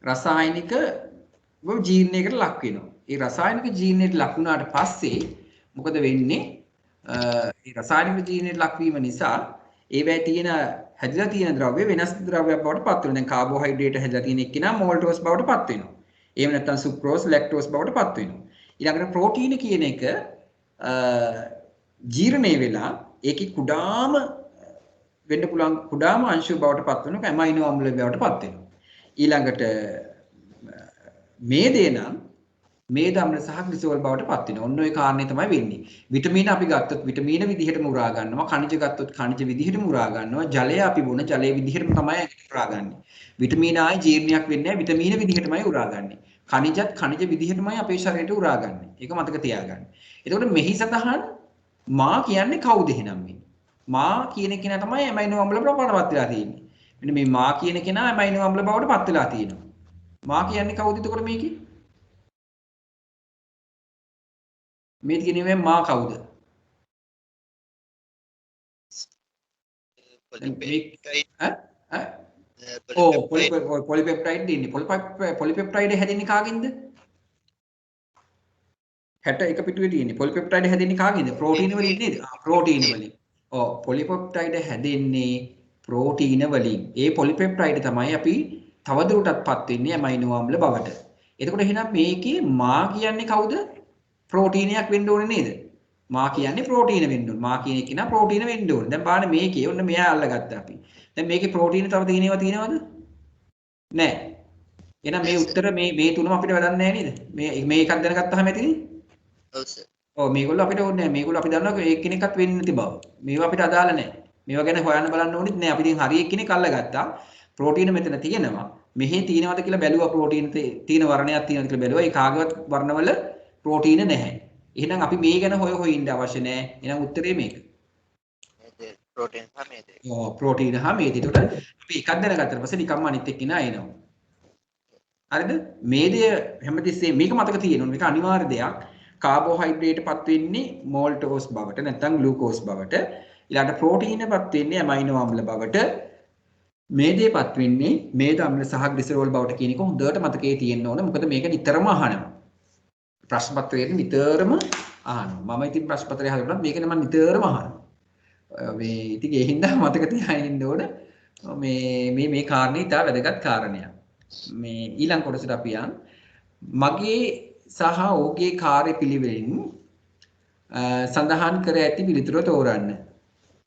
රසායනික ජීර්ණයකට ලක් වෙනවා. ඒ රසායනික ජීර්ණයට ලක් වුණාට පස්සේ මොකද වෙන්නේ? ඒ රසායනික ජීර්ණයට ලක්වීම නිසා ඒවැය තියෙන හැදිලා තියෙන ද්‍රව්‍ය වෙනස් ද්‍රව්‍යයක් බවට පත් වෙනවා. දැන් කාබෝහයිඩ්‍රේට් හැදිලා තියෙන එක්කිනා මෝල්ටෝස් බවට පත් වෙනවා. එහෙම නැත්නම් සුක්‍රෝස්, ලැක්ටෝස් බවට පත් වෙනවා. ඊළඟට ප්‍රෝටීන කියන එක ජීර්ණය වෙලා ඒකේ කුඩාම වෙන්න පුළුවන් කුඩාම අංශු බවට පත් වෙනවා. ඇමයිනෝ අම්ල බවට පත් වෙනවා. ඊළඟට මේදේ නම් මේද අම්ල සහ ග්ලිසරෝල් බවට පත් වෙනවා. ඔන්න ඔය කාරණේ තමයි වෙන්නේ. විටමින අපි ගත්තොත් විටමින විදිහටම උරා ගන්නවා. khනිජ ගත්තොත් khනිජ විදිහටම උරා ගන්නවා. ජලය අපි බොන ජලයේ විදිහටම තමයි උරාගන්නේ. විටමින ආයි ජීර්ණයක් වෙන්නේ නැහැ. විටමින විදිහටමයි උරාගන්නේ. khනිජත් khනිජ විදිහටමයි අපේ ශරීරයට උරාගන්නේ. ඒක මතක තියාගන්න. එතකොට මෙහි සතහන් මා කියන්නේ කවුද එහෙනම් මේ? මා කියන කෙනා තමයි ඇමයිනෝ අම්ල බවට පත් වෙලා තියෙන්නේ. මෙන්න මේ මා කියන කෙනා ඇමයිනෝ අම්ල බවට පත් වෙලා තියෙනවා. මා කියන්නේ කවුද එතකොට මේකේ? මේ කියන්නේ මා කවුද? පොලිපෙප්ටයිඩ් ඉන්නේ. පොලිපෙප්ටයිඩ් හැදෙන්නේ කාගෙන්ද? 61 පිටුවේ තියෙන්නේ. පොලිපෙප්ටයිඩ් හැදෙන්නේ කාගෙන්ද? ප්‍රෝටීන වලින් නේද? ප්‍රෝටීන වලින්. ඔව් පොලිපෙප්ටයිඩ් හැදෙන්නේ ප්‍රෝටීන වලින්. ඒ පොලිපෙප්ටයිඩ් තමයි අපි තවදුරටත්පත් වෙන්නේ ඇමයිනෝ අම්ල බවට. එතකොට එහෙනම් මේකේ මා කියන්නේ කවුද? ප්‍රෝටීනයක් වෙන්න ඕනේ නේද? මා කියන්නේ ප්‍රෝටීන වෙන්න ඕනේ. මා කියන එක නා ප්‍රෝටීන වෙන්න ඕනේ. දැන් බලන්න මේකේ ඔන්න මෙයා අල්ලගත්තා අපි. දැන් මේකේ ප්‍රෝටීන තව තියෙනවද? නැහැ. එහෙනම් මේ උත්තර මේ තුනම අපිට වැඩක් නැහැ නේද? මේ එකක් දැනගත්තාම ඇතිනේ. ඔව් සර්. ඔව් මේගොල්ලෝ අපිට ඕනේ නැහැ. මේගොල්ලෝ අපි දන්නවා එක්කෙනෙක්වත් වෙන්නේ නැති බව. මේවා අපිට අදාළ නැහැ. මේවා ගැන හොයන්න බලන්න ඕනෙත් නැහැ. අපි දැන් හරි එක්කෙනෙක් අල්ලගත්තා. ප්‍රෝටීන මෙතන තියෙනවා. මෙහි තියෙනවද කියලා බැලුවා ප්‍රෝටීන තියෙන වර්ණයක් තියෙනවද කියලා බැලුවා. ඒ කාගේවත් වර්ණවල ප්‍රෝටීන නැහැ. එහෙනම් අපි මේ ගැන හොය ඉන්න අවශ්‍ය නැහැ. එහෙනම් උත්තරේ මේක. ප්‍රෝටීන හා මේද. ඔව් ප්‍රෝටීන හා මේද. ඒකට අපි එකක් දැනගත්තට පස්සේ නිකම්ම අනිත් එක්කිනා එනවා. හරිද? මේදය හැමතිස්සෙම මේක මතක තියෙන්න මේක අනිවාර්ය දෙයක්. කාබෝහයිඩ්‍රේට් පත් වෙන්නේ මෝල්ටෝස් බවට නැත්නම් ග්ලූකෝස් බවට. ඊළඟට ප්‍රෝටීන පත් වෙන්නේ ඇමයිනෝ අම්ල බවට. මේදේපත් වෙන්නේ මේද අම්ල සහ ග්ලිසරෝල් බවට කියන එක හොඳට මතකයේ තියෙන්න ඕන. මොකද මේක නිතරම අහනවා. ප්‍රශ්න පත්‍රයේ නිතරම අහනවා. මම ඉතින් ප්‍රශ්න පත්‍රය හදනකොට මේක නම් නිතරම අහනවා. මේ ඉතින් ඒ හින්දා මතක තියාගෙන ඉන්න ඕන. මේ කාරණේ ඉතා වැදගත් කාරණයක්. මේ ඊළඟ කොටසට අපි යන් මගේ සහ ඔහුගේ කාර්ය පිළිවෙලින් සඳහන් කර ඇති පිළිතුර තෝරන්න.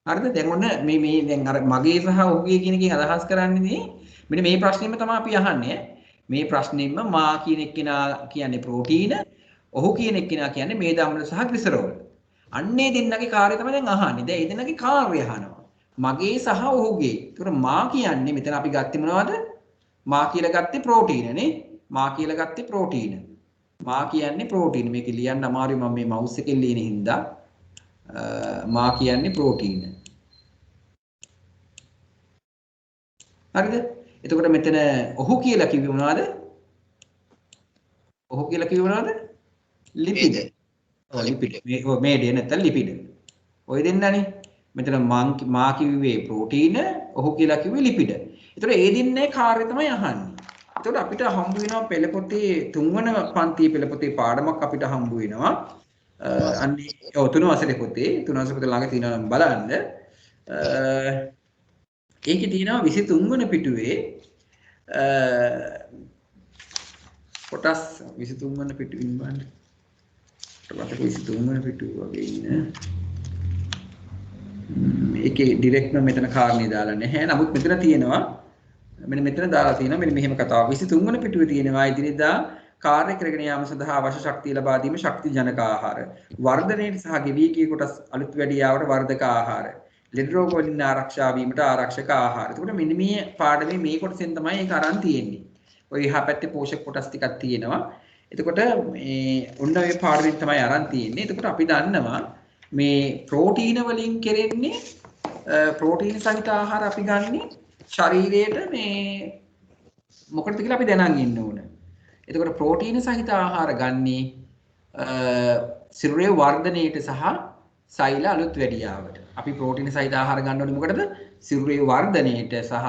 හරිද? දැන් ඔන්න මේ දැන් අර මගේ සහ ඔහුගේ කියන එකෙන් අදහස් කරන්නේ මෙන්න මේ ප්‍රශ්නේම තමයි අපි අහන්නේ. මේ ප්‍රශ්නේම මා කියන එක්කෙනා කියන්නේ ප්‍රෝටීන, ඔහු කියන එක්කෙනා කියන්නේ මේද අම්ල සහ ග්ලිසරෝල්. අන්නේ දෙන්නගේ කාර්යය තමයි දැන් අහන්නේ. දැන් ඒ දෙන්නගේ කාර්යය අහනවා. මගේ සහ ඔහුගේ. ඒතර මා කියන්නේ මෙතන අපි ගත්තේ මොනවද? මා කියලා ගත්තේ ප්‍රෝටීන නේ. මා කියලා ගත්තේ ප්‍රෝටීන. මා කියන්නේ ප්‍රෝටීන. මේක ලියන්න අමාරුයි මම මේ මවුස් එකෙන් ලියන හින්දා. මා කියන්නේ ප්‍රෝටීන. හරිද? එතකොට මෙතන ඔහු කියලා කිව්වේ මොනවද? ඔහු කියලා කිව්වේ මොනවද? ලිපිඩ. ඔව් ලිපිඩ. මේ දෙය නැත්නම් ලිපිඩ. ඔය දෙන්නනේ. මෙතන මා කිව්වේ ප්‍රෝටීන, ඔහු කියලා කිව්වේ ලිපිඩ. එතකොට ඒ දෙන්නේ කාර්යය තමයි අහන්නේ. එතකොට අපිට හම්බ වෙනවා පෙළ පොතේ 3 වන පන්තියේ පෙළ පොතේ පාඩමක් අපිට හම්බ වෙනවා. අන්නේ ඔව් 3 වසරේ පොතේ ළඟ තියෙනවා නම් බලන්න. ඒකේ තියෙනවා 23 වන පිටුවේ කොටස් 23 වන පිටුවින් බලන්න. කොටස් 23 වන පිටුව වගේ ඉන්න. ඒකේ ඩිරෙක්ට්ම මෙතන කාරණේ දාලා නැහැ. නමුත් මෙතන තියෙනවා මෙන්න මෙතන දාලා තියෙනවා මෙන්න මෙහෙම කතාවක්. 23 වන පිටුවේ තියෙනවා ඉදිරියදා කාර්ය කරගෙන යාම සඳහා අවශ්‍ය ශක්තිය ලබා දීම ශක්ති ජනක ආහාර. වර්ධනයේ සහ ගෙවී ගිය කොටස් අලුත් වැඩි යාවට වර්ධක ආහාර. ලෙඩ රෝග වලින් ආරක්ෂා වීමට ආරක්ෂක ආහාර. එතකොට මෙන්න මේ පාඩමේ මේ කොටසෙන් තමයි ඒක අරන් තියෙන්නේ. ඔය එහා පැත්තේ පෝෂක කොටස් ටිකක් තියෙනවා. එතකොට මේ ඔන්න ඔය පාඩමෙන් තමයි අරන් තියෙන්නේ. එතකොට අපි දන්නවා මේ ප්‍රෝටීන වලින් කෙරෙන්නේ ප්‍රෝටීන සහිත ආහාර අපි ගන්නේ ශරීරයට මේ මොකටද කියලා අපි දැනන් ඉන්න ඕන. එතකොට ප්‍රෝටීන සහිත ආහාර ගන්නේ සිරුරේ වර්ධනයට සහ සෛල අලුත් වැඩියාවට. අපි ප්‍රෝටීන සහිත ආහාර ගන්න ඕනේ මොකටද? සිරුරේ වර්ධනයට සහ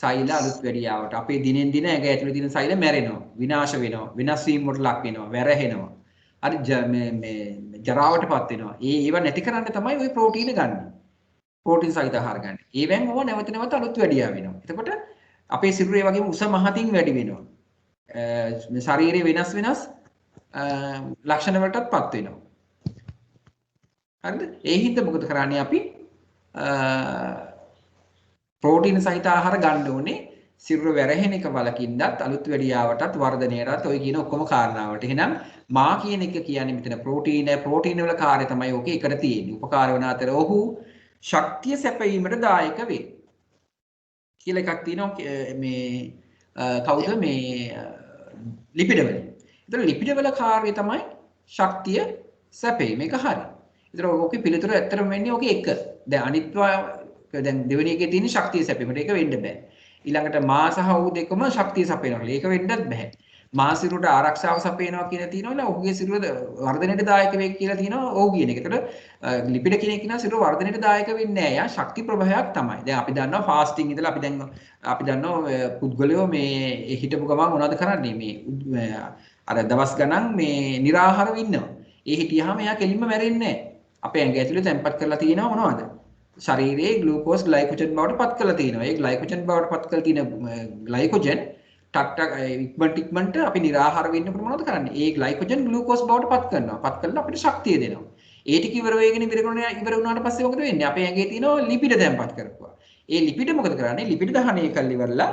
සෛල අලුත් වැඩියාවට. අපේ දිනෙන් දින ඇඟ ඇතුලේ තියෙන සෛල මැරෙනවා, විනාශ වෙනවා, වෙනස් වීම වලට ලක් වෙනවා, වැරහෙනවා. හරි මේ ජරාවටපත් වෙනවා. ඒව නැති කරන්න තමයි ওই ප්‍රෝටීන ගන්න. ප්‍රෝටීන් සහිත ආහාර ගන්න. ඒවෙන් ඕව නැවත නැවත අලුත් වැඩියා වෙනවා. එතකොට අපේ සිරුරේ වගේම උස මහතින් වැඩි වෙනවා. මේ ශරීරයේ වෙනස් ලක්ෂණ වලටත්පත් වෙනවා. හරිද? ඒ හින්දා මොකද කරන්නේ අපි ප්‍රෝටීන සහිත ආහාර ගන්න ඕනේ සිරුර වැරහෙන එක වලකින්නත් අලුත් වැඩියාවටත් වර්ධනයටත් ඔය කියන ඔක්කොම කාරණාවට. එහෙනම් මා කියන එක කියන්නේ මෙතන ප්‍රෝටීන වල කාර්යය තමයි ඕකේ එකට තියෙන්නේ. උපකාර වන අතර ඔහු ශක්තිය සැපයීමට දායක වේ. කියලා එකක් තියෙනවා මේ කවුද මේ ලිපිඩ වල. ඒතර ලිපිඩ වල කාර්යය තමයි ශක්තිය සැපයීම. මේක හරි. ඒතර ඕකේ පිළිතුර ඇත්තටම වෙන්නේ ඕකේ එක. දැන් අනිත්වා දැන් දෙවෙනි එකේ තියෙන ශක්තිය සැපීමට ඒක වෙන්න බෑ. ඊළඟට මා සහ ඔහු දෙකම ශක්තිය සපයනවා. ඒක වෙන්නත් බෑ. මා සිරුරට ආරක්ෂාව සපයනවා කියලා තියෙනවා. ඊළඟ ඔහුගේ සිරුර වර්ධනයට දායක වේ කියලා තියෙනවා. ඔහු කියන එක. ඒතකොට ලිපිඩ කෙනෙක් ඉන්නවා සිරුර වර්ධනයට දායක වෙන්නේ නැහැ. යා ශක්ති ප්‍රවාහයක් තමයි. දැන් අපි දන්නවා ෆාස්ටිං ඉඳලා අපි දන්නවා පුද්ගලයෝ මේ හිටපු ගමන් මොනවද කරන්නේ? මේ අර දවස් ගණන් මේ निराහාරව ඉන්නවා. ඒ හිටියාම එයා කෙලින්ම මැරෙන්නේ නැහැ. අපේ ඇඟ ඇතුලේ තැම්පත් කරලා තියෙනවා මොනවද? ශරීරයේ ග්ලූකෝස් ග්ලයිකොජන් බවට පත් කරලා තියෙනවා. ඒ ග්ලයිකොජන් බවට පත් කරලා තියෙන ග්ලයිකොජන් ඉක්මනට අපි निराහාර වෙන්නකොට මොනවද කරන්නේ? ඒ ග්ලයිකොජන් ග්ලූකෝස් බවට පත් කරනවා. පත් කරලා අපිට ශක්තිය දෙනවා. ඒ ටික ඉවර වුණාට පස්සේ මොකද වෙන්නේ? අපේ ඇඟේ තියෙන ලිපිඩ තැම්පත් කරපුවා. ඒ ලිපිඩ මොකද කරන්නේ? ලිපිඩ දහනය කරලා ඉවරලා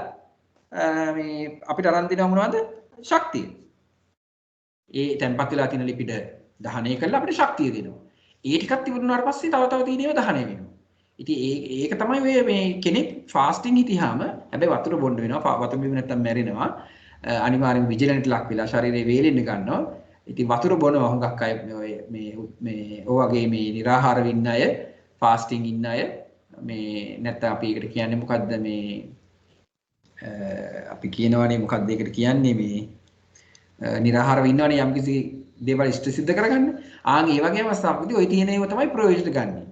මේ අපිට අරන් දෙනවා මොනවද? ශක්තිය. ඒ තැම්පත් වෙලා තියෙන ලිපිඩ දහනය කරලා අපිට ශක්තිය දෙනවා. ඒ ටිකත් ඉවර වුණාට පස්සේ තව තියෙන ඒවා දහනය වෙනවා. ඉතින් ඒක තමයි මේ කෙනෙක් ෆාස්ටිං හිටියාම හැබැයි වතුර බොන්න වෙනවා. වතුර බීම නැත්තම් මැරෙනවා. අනිවාර්යෙන් විජිලන්ට් ලක් වෙලා ශරීරය වේලෙන්න ගන්නවා. ඉතින් වතුර බොනවා හුඟක් අය මේ වගේ මේ निराහාර වෙන්න අය, ෆාස්ටිං ඉන්න අය මේ නැත්තම් අපි ඒකට කියන්නේ මොකද්ද මේ අපි කියනවානේ මොකද්ද ඒකට කියන්නේ මේ निराහාරව ඉන්නවනේ යම්කිසි දේවල් ඉෂ්ට සිද්ධ කරගන්න. ආන් ඒ වගේ අවස්ථාවකදී ওই තියෙන ඒවා තමයි ප්‍රයෝජන ගන්න.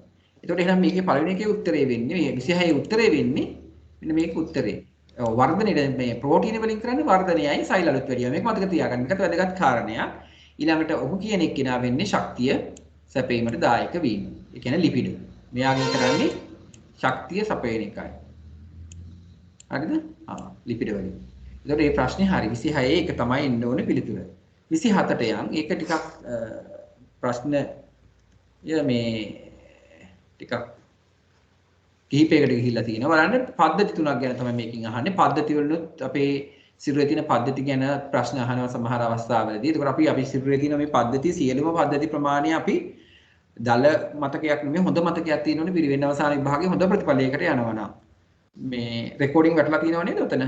එතකොට එහෙනම් මේකේ පළවෙනි එකේ උත්තරේ වෙන්නේ මේ 26 උත්තරේ වෙන්නේ මෙන්න මේක උත්තරේ. වර්ධනයේ මේ ප්‍රෝටීන වලින් කරන්නේ වර්ධනයයි සෛල අලුත් වැඩිය. මේක මතක තියාගන්න. ඒකත් වැදගත් කාරණයක්. ඊළඟට ඔහු කියන එක්කෙනා වෙන්නේ ශක්තිය සැපීමට දායක වීම. ඒ කියන්නේ ලිපිඩ. මෙයාගෙන් කරන්නේ ශක්තිය සපයන එකයි. හරිද? ලිපිඩ වලින්. එතකොට මේ ප්‍රශ්නේ හරි 26 එක තමයි එන්න ඕනේ පිළිතුර. 27ට යන් ඒක ටිකක් ප්‍රශ්න මේ ටිකක් කිහිපයකට ගිහිල්ලා තියෙනවා. බලන්න පද්ධති තුනක් ගැන තමයි මේකෙන් අහන්නේ. පද්ධති වලුත් අපේ සිරුරේ තියෙන පද්ධති ගැන ප්‍රශ්න අහනවා සමහර අවස්ථාවලදී. ඒකෝර අපි සිරුරේ තියෙන මේ පද්ධති සියලුම පද්ධති ප්‍රමාණය අපි දල මතකයක් නෙමෙයි හොඳ මතකයක් තියෙනවනේ පිරිවෙන්න අවසාන විභාගයේ හොඳ ප්‍රතිඵලයකට යනවා නම්. මේ රෙකෝඩින් වැටලා තියෙනව නේද උතන?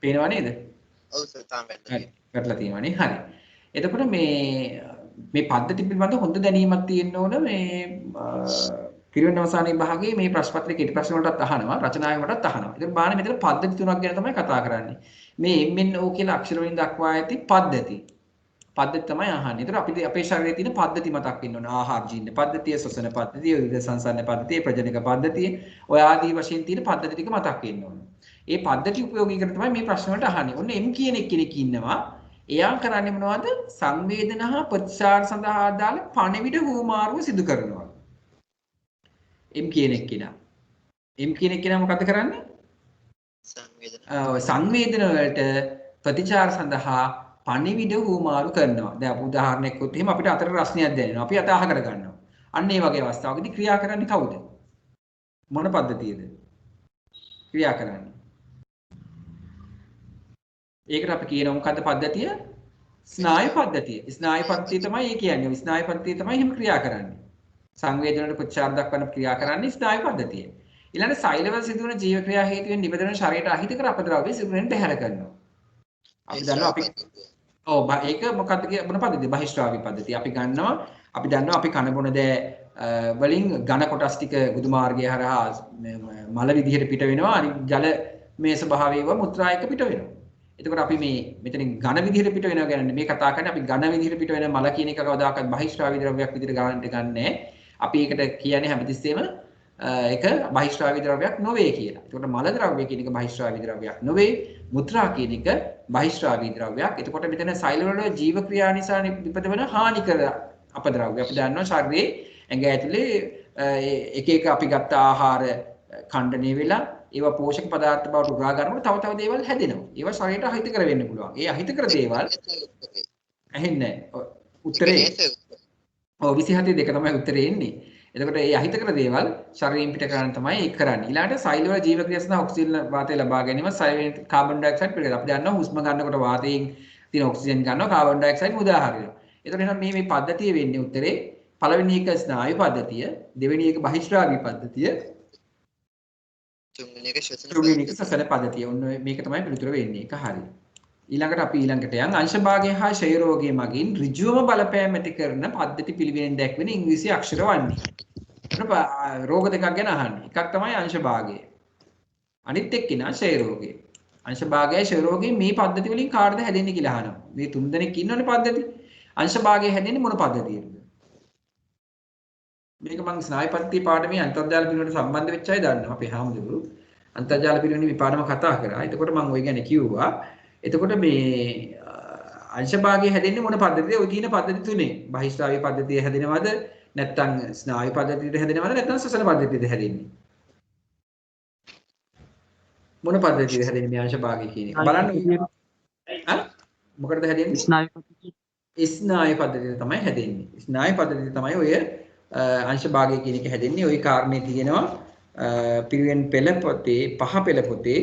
පේනව නේද? ඔව් සර් තාම වැටලා තියෙනවනේ. හරි. එතකොට මේ පද්ධති පිළිබඳ හොඳ දැනීමක් තියෙන්න ඕන මේ පිරිවෙන්න අවසානයේ භාගයේ මේ ප්‍රශ්න පත්‍රයේ කෙටි ප්‍රශ්න වලටත් අහනවා රචනාවෙන් වලටත් අහනවා. ඉතින් බාහනේ මෙතන පද්ධති තුනක් ගැන තමයි කතා කරන්නේ. මේ MNO කියලා අක්ෂර වලින් දක්වා ඇති පද්ධති. පද්ධති තමයි අහන්නේ. ඒතර අපේ ශරීරයේ තියෙන පද්ධති මතක් වෙන්න ඕන. ආහාර ජීර්ණ පද්ධතිය, ශ්වසන පද්ධතිය, විවිධ සංසරණ පද්ධතිය, ප්‍රජනක පද්ධතිය, ඔය ආදී වශයෙන් තියෙන පද්ධති ටික මතක් වෙන්න ඕන. ඒ පද්ධති උපයෝගී කරලා තමයි මේ ප්‍රශ්න වලට අහන්නේ. ඔන්න M කියන කෙනෙක් ඉන්නවා. එයා කරන්නේ මොනවද? සංවේදන හා ප්‍රතිචාර සඳහා අදාළ පණිවිඩ හුවමාරුව සිදු කරනවා. M කියන එක්කෙනා. M කියන එක්කෙනා මොකද කරන්නේ? සංවේදන වලට ප්‍රතිචාර සඳහා පණිවිඩ හුවමාරු කරනවා. දැන් අපි උදාහරණයක් ගත්තොත් එහෙම අපිට අතට රස්නියක් දැනෙනවා. අපි අත අහකට ගන්නවා. අන්න ඒ වගේ අවස්ථාවකදී ක්‍රියා කරන්නේ කවුද? මොන පද්ධතියද? ක්‍රියා කරන්නේ. ඒකට අපි කියනවා මොකද්ද පද්ධතිය? ස්නායු පද්ධතිය. ස්නායු පද්ධතිය තමයි ඒ කියන්නේ. ස්නායු පද්ධතිය තමයි එහෙම ක්‍රියා කරන්නේ. සංවේදනවලට ප්‍රතිචාර දක්වන ක්‍රියා කරන්නේ ස්නායු පද්ධතිය. ඊළඟ සෛලවල සිදුවන ජීව ක්‍රියා හේතුවෙන් නිබදවන ශරීරයට අහිතකර අපද්‍රව්‍ය සිරුරෙන් බැහැර කරනවා. අපි දන්නවා අපි ඔව් ඒක මොකක්ද මොන පද්ධතිය? බහිස්ත්‍රාවී පද්ධතිය. අපි දන්නවා අපි කන බොන දෑ වලින් ඝන කොටස් ටික ගුදු මාර්ගය හරහා මල විදිහට පිට වෙනවා. අනිත් ජල මේ ස්වභාවයව මුත්‍රා එක පිට වෙනවා. එතකොට අපි මේ මෙතනින් ඝන විදිහට පිට වෙනවා කියන්නේ මේ කතා කරන්නේ අපි ඝන විදිහට පිට වෙන මල කියන එක කවදාකවත් බහිස්ත්‍රාවී ද්‍රව්‍යයක් විදිහට ගන්නට ගන්නෑ. අපි ඒකට කියන්නේ හැමතිස්සෙම ඒක බහිස්ත්‍රාවී ද්‍රව්‍යයක් නොවේ කියලා. එතකොට මල ද්‍රව්‍ය කියන එක බහිස්ත්‍රාවී ද්‍රව්‍යයක් නොවේ. මුත්‍රා කියන එක බහිස්ත්‍රාවී ද්‍රව්‍යයක්. එතකොට මෙතන සෛලවල ජීව ක්‍රියා නිසා නිපදවන හානිකර අපද්‍රව්‍ය. අපි දන්නවා ශරීරයේ ඇඟ ඇතුලේ එක එක අපි ගත්ත ආහාර ඛණ්ඩණය වෙලා ඒවා පෝෂක පදාර්ථ බවට උරා ගන්නකොට තව තව දේවල් හැදෙනවා. ඒවා ශරීරයට අහිතකර වෙන්න පුළුවන්. ඒ අහිතකර දේවල් ඇහෙන්නේ උත්තරේ. ඔව් 27 දෙක තමයි උත්තරේ එන්නේ. එතකොට මේ අහිතකර දේවල් ශරීරයෙන් පිට කරන්න තමයි ඒක කරන්නේ. ඊළඟට සෛලවල ජීව ක්‍රියා සඳහා ඔක්සිජන් වාතය ලබා ගැනීම සෛලෙන් කාබන් ඩයොක්සයිඩ් පිට කරනවා. අපි දන්නවා හුස්ම ගන්නකොට වාතයෙන් තියෙන ඔක්සිජන් ගන්නවා කාබන් ඩයොක්සයිඩ් මුදා හරිනවා. එතකොට එහෙනම් මේ පද්ධතිය වෙන්නේ උත්තරේ පළවෙනි එක ස්නායු පද්ධතිය, දෙවෙනි එක බහිස්ත්‍රාවී පද්ධතිය, තුන්වෙනි එක ශ්වසන පද්ධතිය. ඔන්න මේක තමයි පිළිතුර වෙන්නේ. ඒක හරි. ඊළඟට අපි ඊළඟට යන් අංශභාගය හා ක්ෂය රෝගය මගින් ඍජුවම බලපෑම් ඇති කරන පද්ධති පිළිවෙලින් දැක්වෙන ඉංග්‍රීසි අක්ෂර වන්නේ. රෝග දෙකක් ගැන අහන්නේ. එකක් තමයි අංශභාගය. අනිත් එක්කිනා ක්ෂය රෝගය. අංශභාගයයි ක්ෂය රෝගය මේ පද්ධති වලින් කාටද හැදෙන්නේ කියලා අහනවා. මේ තුන් දෙනෙක් ඉන්නවනේ පද්ධති. අංශභාගය හැදෙන්නේ මොන පද්ධතියටද? මේක මම ස්නායු පද්ධතිය පාඩමේ අන්තර්ජාල පිළිවෙලට සම්බන්ධ වෙච්ච අය දන්නවා. අපේ හාමුදුරුවෝ අන්තර්ජාල පිළිවෙලේ මේ පාඩම කතා කරා. එතකොට මම ওই ගැන කිව්වා. එතකොට මේ අංශභාගය හැදෙන්නේ මොන පද්ධතියද? ඔය කියන පද්ධති තුනේ. බහිස්ත්‍රාවී පද්ධතිය හැදෙනවද? නැත්නම් ස්නායු පද්ධතියට හැදෙනවද? නැත්නම් ශ්වසන පද්ධතියට හැදෙන්නේ? මොන පද්ධතියද හැදෙන්නේ මේ අංශභාගය කියන එක? බලන්න. මොකටද හැදෙන්නේ? ස්නායු පද්ධතිය. ස්නායු පද්ධතිය තමයි හැදෙන්නේ. ස්නායු පද්ධතිය තමයි ඔය අංශභාගය කියන එක හැදෙන්නේ. ওই කාරණේ තියෙනවා පිරිවෙන් පෙළ පොතේ පහ පෙළ පොතේ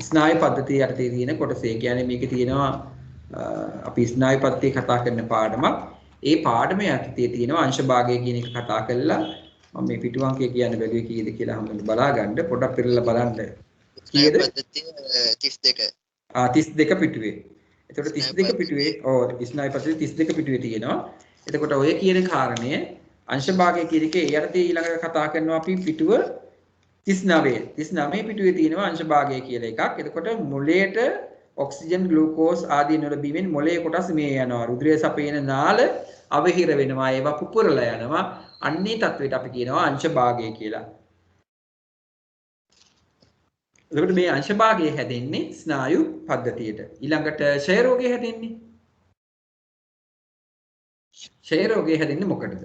ස්නායු පද්ධතිය යටතේ තියෙන කොටසේ. කියන්නේ මේකේ තියෙනවා අපි ස්නායු පද්ධතිය කතා කරන පාඩමක්. ඒ පාඩමේ යටතේ තියෙනවා අංශභාගය කියන එක කතා කරලා මම මේ පිටු අංකය කියන්න බැලුවේ කීයද කියලා හම්බුනේ බලා ගන්න. පොඩක් පෙරලා බලන්න. කීයද? 32. 32 පිටුවේ. එතකොට 32 පිටුවේ ස්නායු පද්ධතිය 32 පිටුවේ තියෙනවා. එතකොට ඔය කියන කාරණය අංශභාගය කියන එකේ යටතේ ඊළඟට කතා කරනවා අපි පිටුව 39 පිටුවේ තියෙනවා අංශභාගය කියලා එකක්. එතකොට මොළයට ඔක්සිජන් ග්ලූකෝස් ආදී නොලැබීමෙන් මොළයේ කොටස් මේ යනවා. රුධිරය සපයන නාල අවහිර වෙනවා. ඒවා පුපුරලා යනවා. අන්නේ තත්වයට අපි කියනවා අංශභාගය කියලා. එතකොට මේ අංශභාගය හැදෙන්නේ ස්නායු පද්ධතියට. ඊළඟට ක්ෂය රෝගය හැදෙන්නේ. ක්ෂය රෝගය හැදෙන්නේ මොකටද?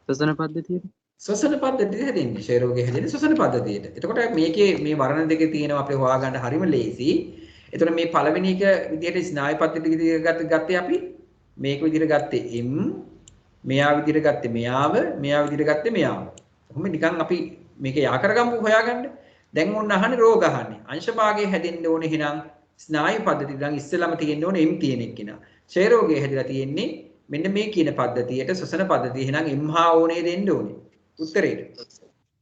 ශ්වසන පද්ධතියට. ශ්වසන පද්ධතිය හැදෙන්නේ. ක්ෂය රෝගය හැදෙන්නේ ශ්වසන පද්ධතියට. එතකොට මේකේ මේ වර්ණ දෙකේ තියෙනවා අපිට හොයාගන්න හරිම ලේසි. එතකොට මේ පළවෙනි එක විදිහට ස්නායු පද්ධතිය විදිහට ගත්තේ අපි මේක විදිහට ගත්තේ M, මෙයා විදිහට ගත්තේ මෙයාව, මෙයා විදිහට ගත්තේ මෙයාව. කොහොම නිකන් අපි මේක යා කරගමු හොයාගන්න. දැන් ඕන්න අහන්නේ රෝග අහන්නේ. අංශභාගය හැදෙන්න ඕනේ එහෙනම් ස්නායු පද්ධතිය නම් ඉස්සෙල්ලාම තියෙන්න ඕනේ M තියෙන එක්කිනා. ක්ෂය රෝගය හැදිලා තියෙන්නේ මෙන්න මේ කියන පද්ධතියට ශ්වසන පද්ධතිය. එහෙනම් M හා O නේ දෙන්න ඕනේ. උත්තරේට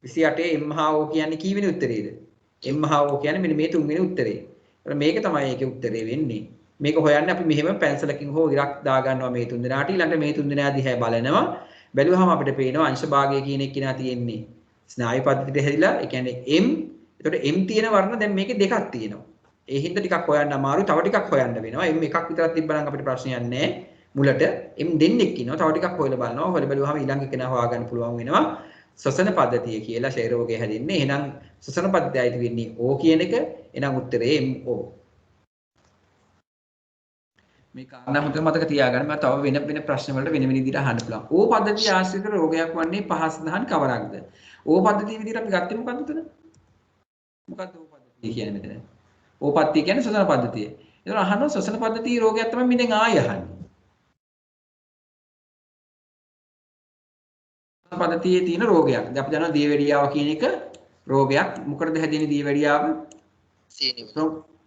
28 M හා O කියන්නේ කීවෙනි උත්තරේද? M හා O කියන්නේ මෙන්න මේ තුන්වෙනි උත්තරේ. මේක තමයි ඒකේ උත්තරේ වෙන්නේ. මේක හොයන්නේ අපි මෙහෙම පැන්සලකින් හෝ ඉරක් දා ගන්නවා මේ තුන් දෙනාට. ඊළඟට මේ තුන් දෙනා දිහා බලනවා. බැලුවහම අපිට පේනවා අංශභාගය කියන එක කිනා තියෙන්නේ ස්නායු පද්ධතියට හැදිලා. ඒ කියන්නේ M. එතකොට M තියෙන වර්ණ දැන් මේකේ දෙකක් තියෙනවා. ඒ හින්දා ටිකක් හොයන්න අමාරුයි. තව ටිකක් හොයන්න වෙනවා. M එකක් විතරක් තිබ්බනම් අපිට ප්‍රශ්නයක් නැහැ. මුලට M දෙන්නෙක් ඉන්නවා. තව ටිකක් හොයලා බලනවා. හොයලා බලුවාම ඊළඟ කෙනා හොයාගන්න පුළුවන් වෙනවා. ශ්වසන පද්ධතිය කියලා ක්ෂය රෝගය හැදෙන්නේ. එහෙනම් ශ්වසන පද්ධතිය අයිති වෙන්නේ O කියන එක. එහෙනම් උත්තරේ MO. මේ කාරණා හොඳට මතක තියාගන්න. මම තව වෙන ප්‍රශ්න වලට වෙන විදිහට අහන්න පුළුවන්. O පද්ධතිය ආශ්‍රිත රෝගයක් වන්නේ පහස් දහන් කවරක්ද? O පද්ධතිය විදිහට අපි ගත්තේ මොකද්ද උතන? මොකද්ද O පද්ධතිය කියන්නේ මෙතන? O පද්ධතිය කියන්නේ ශ්වසන පද්ධතිය. ඒතර අහනවා ශ්වසන පද්ධතිය රෝගයක් තමයි මම දැන් ආයෙ අහන්නේ. පද්ධතියේ තියෙන රෝගයක්. දැන් අපි දන්නවා දියවැඩියාව කියන එක රෝගයක්. මොකටද හැදෙන්නේ දියවැඩියාව?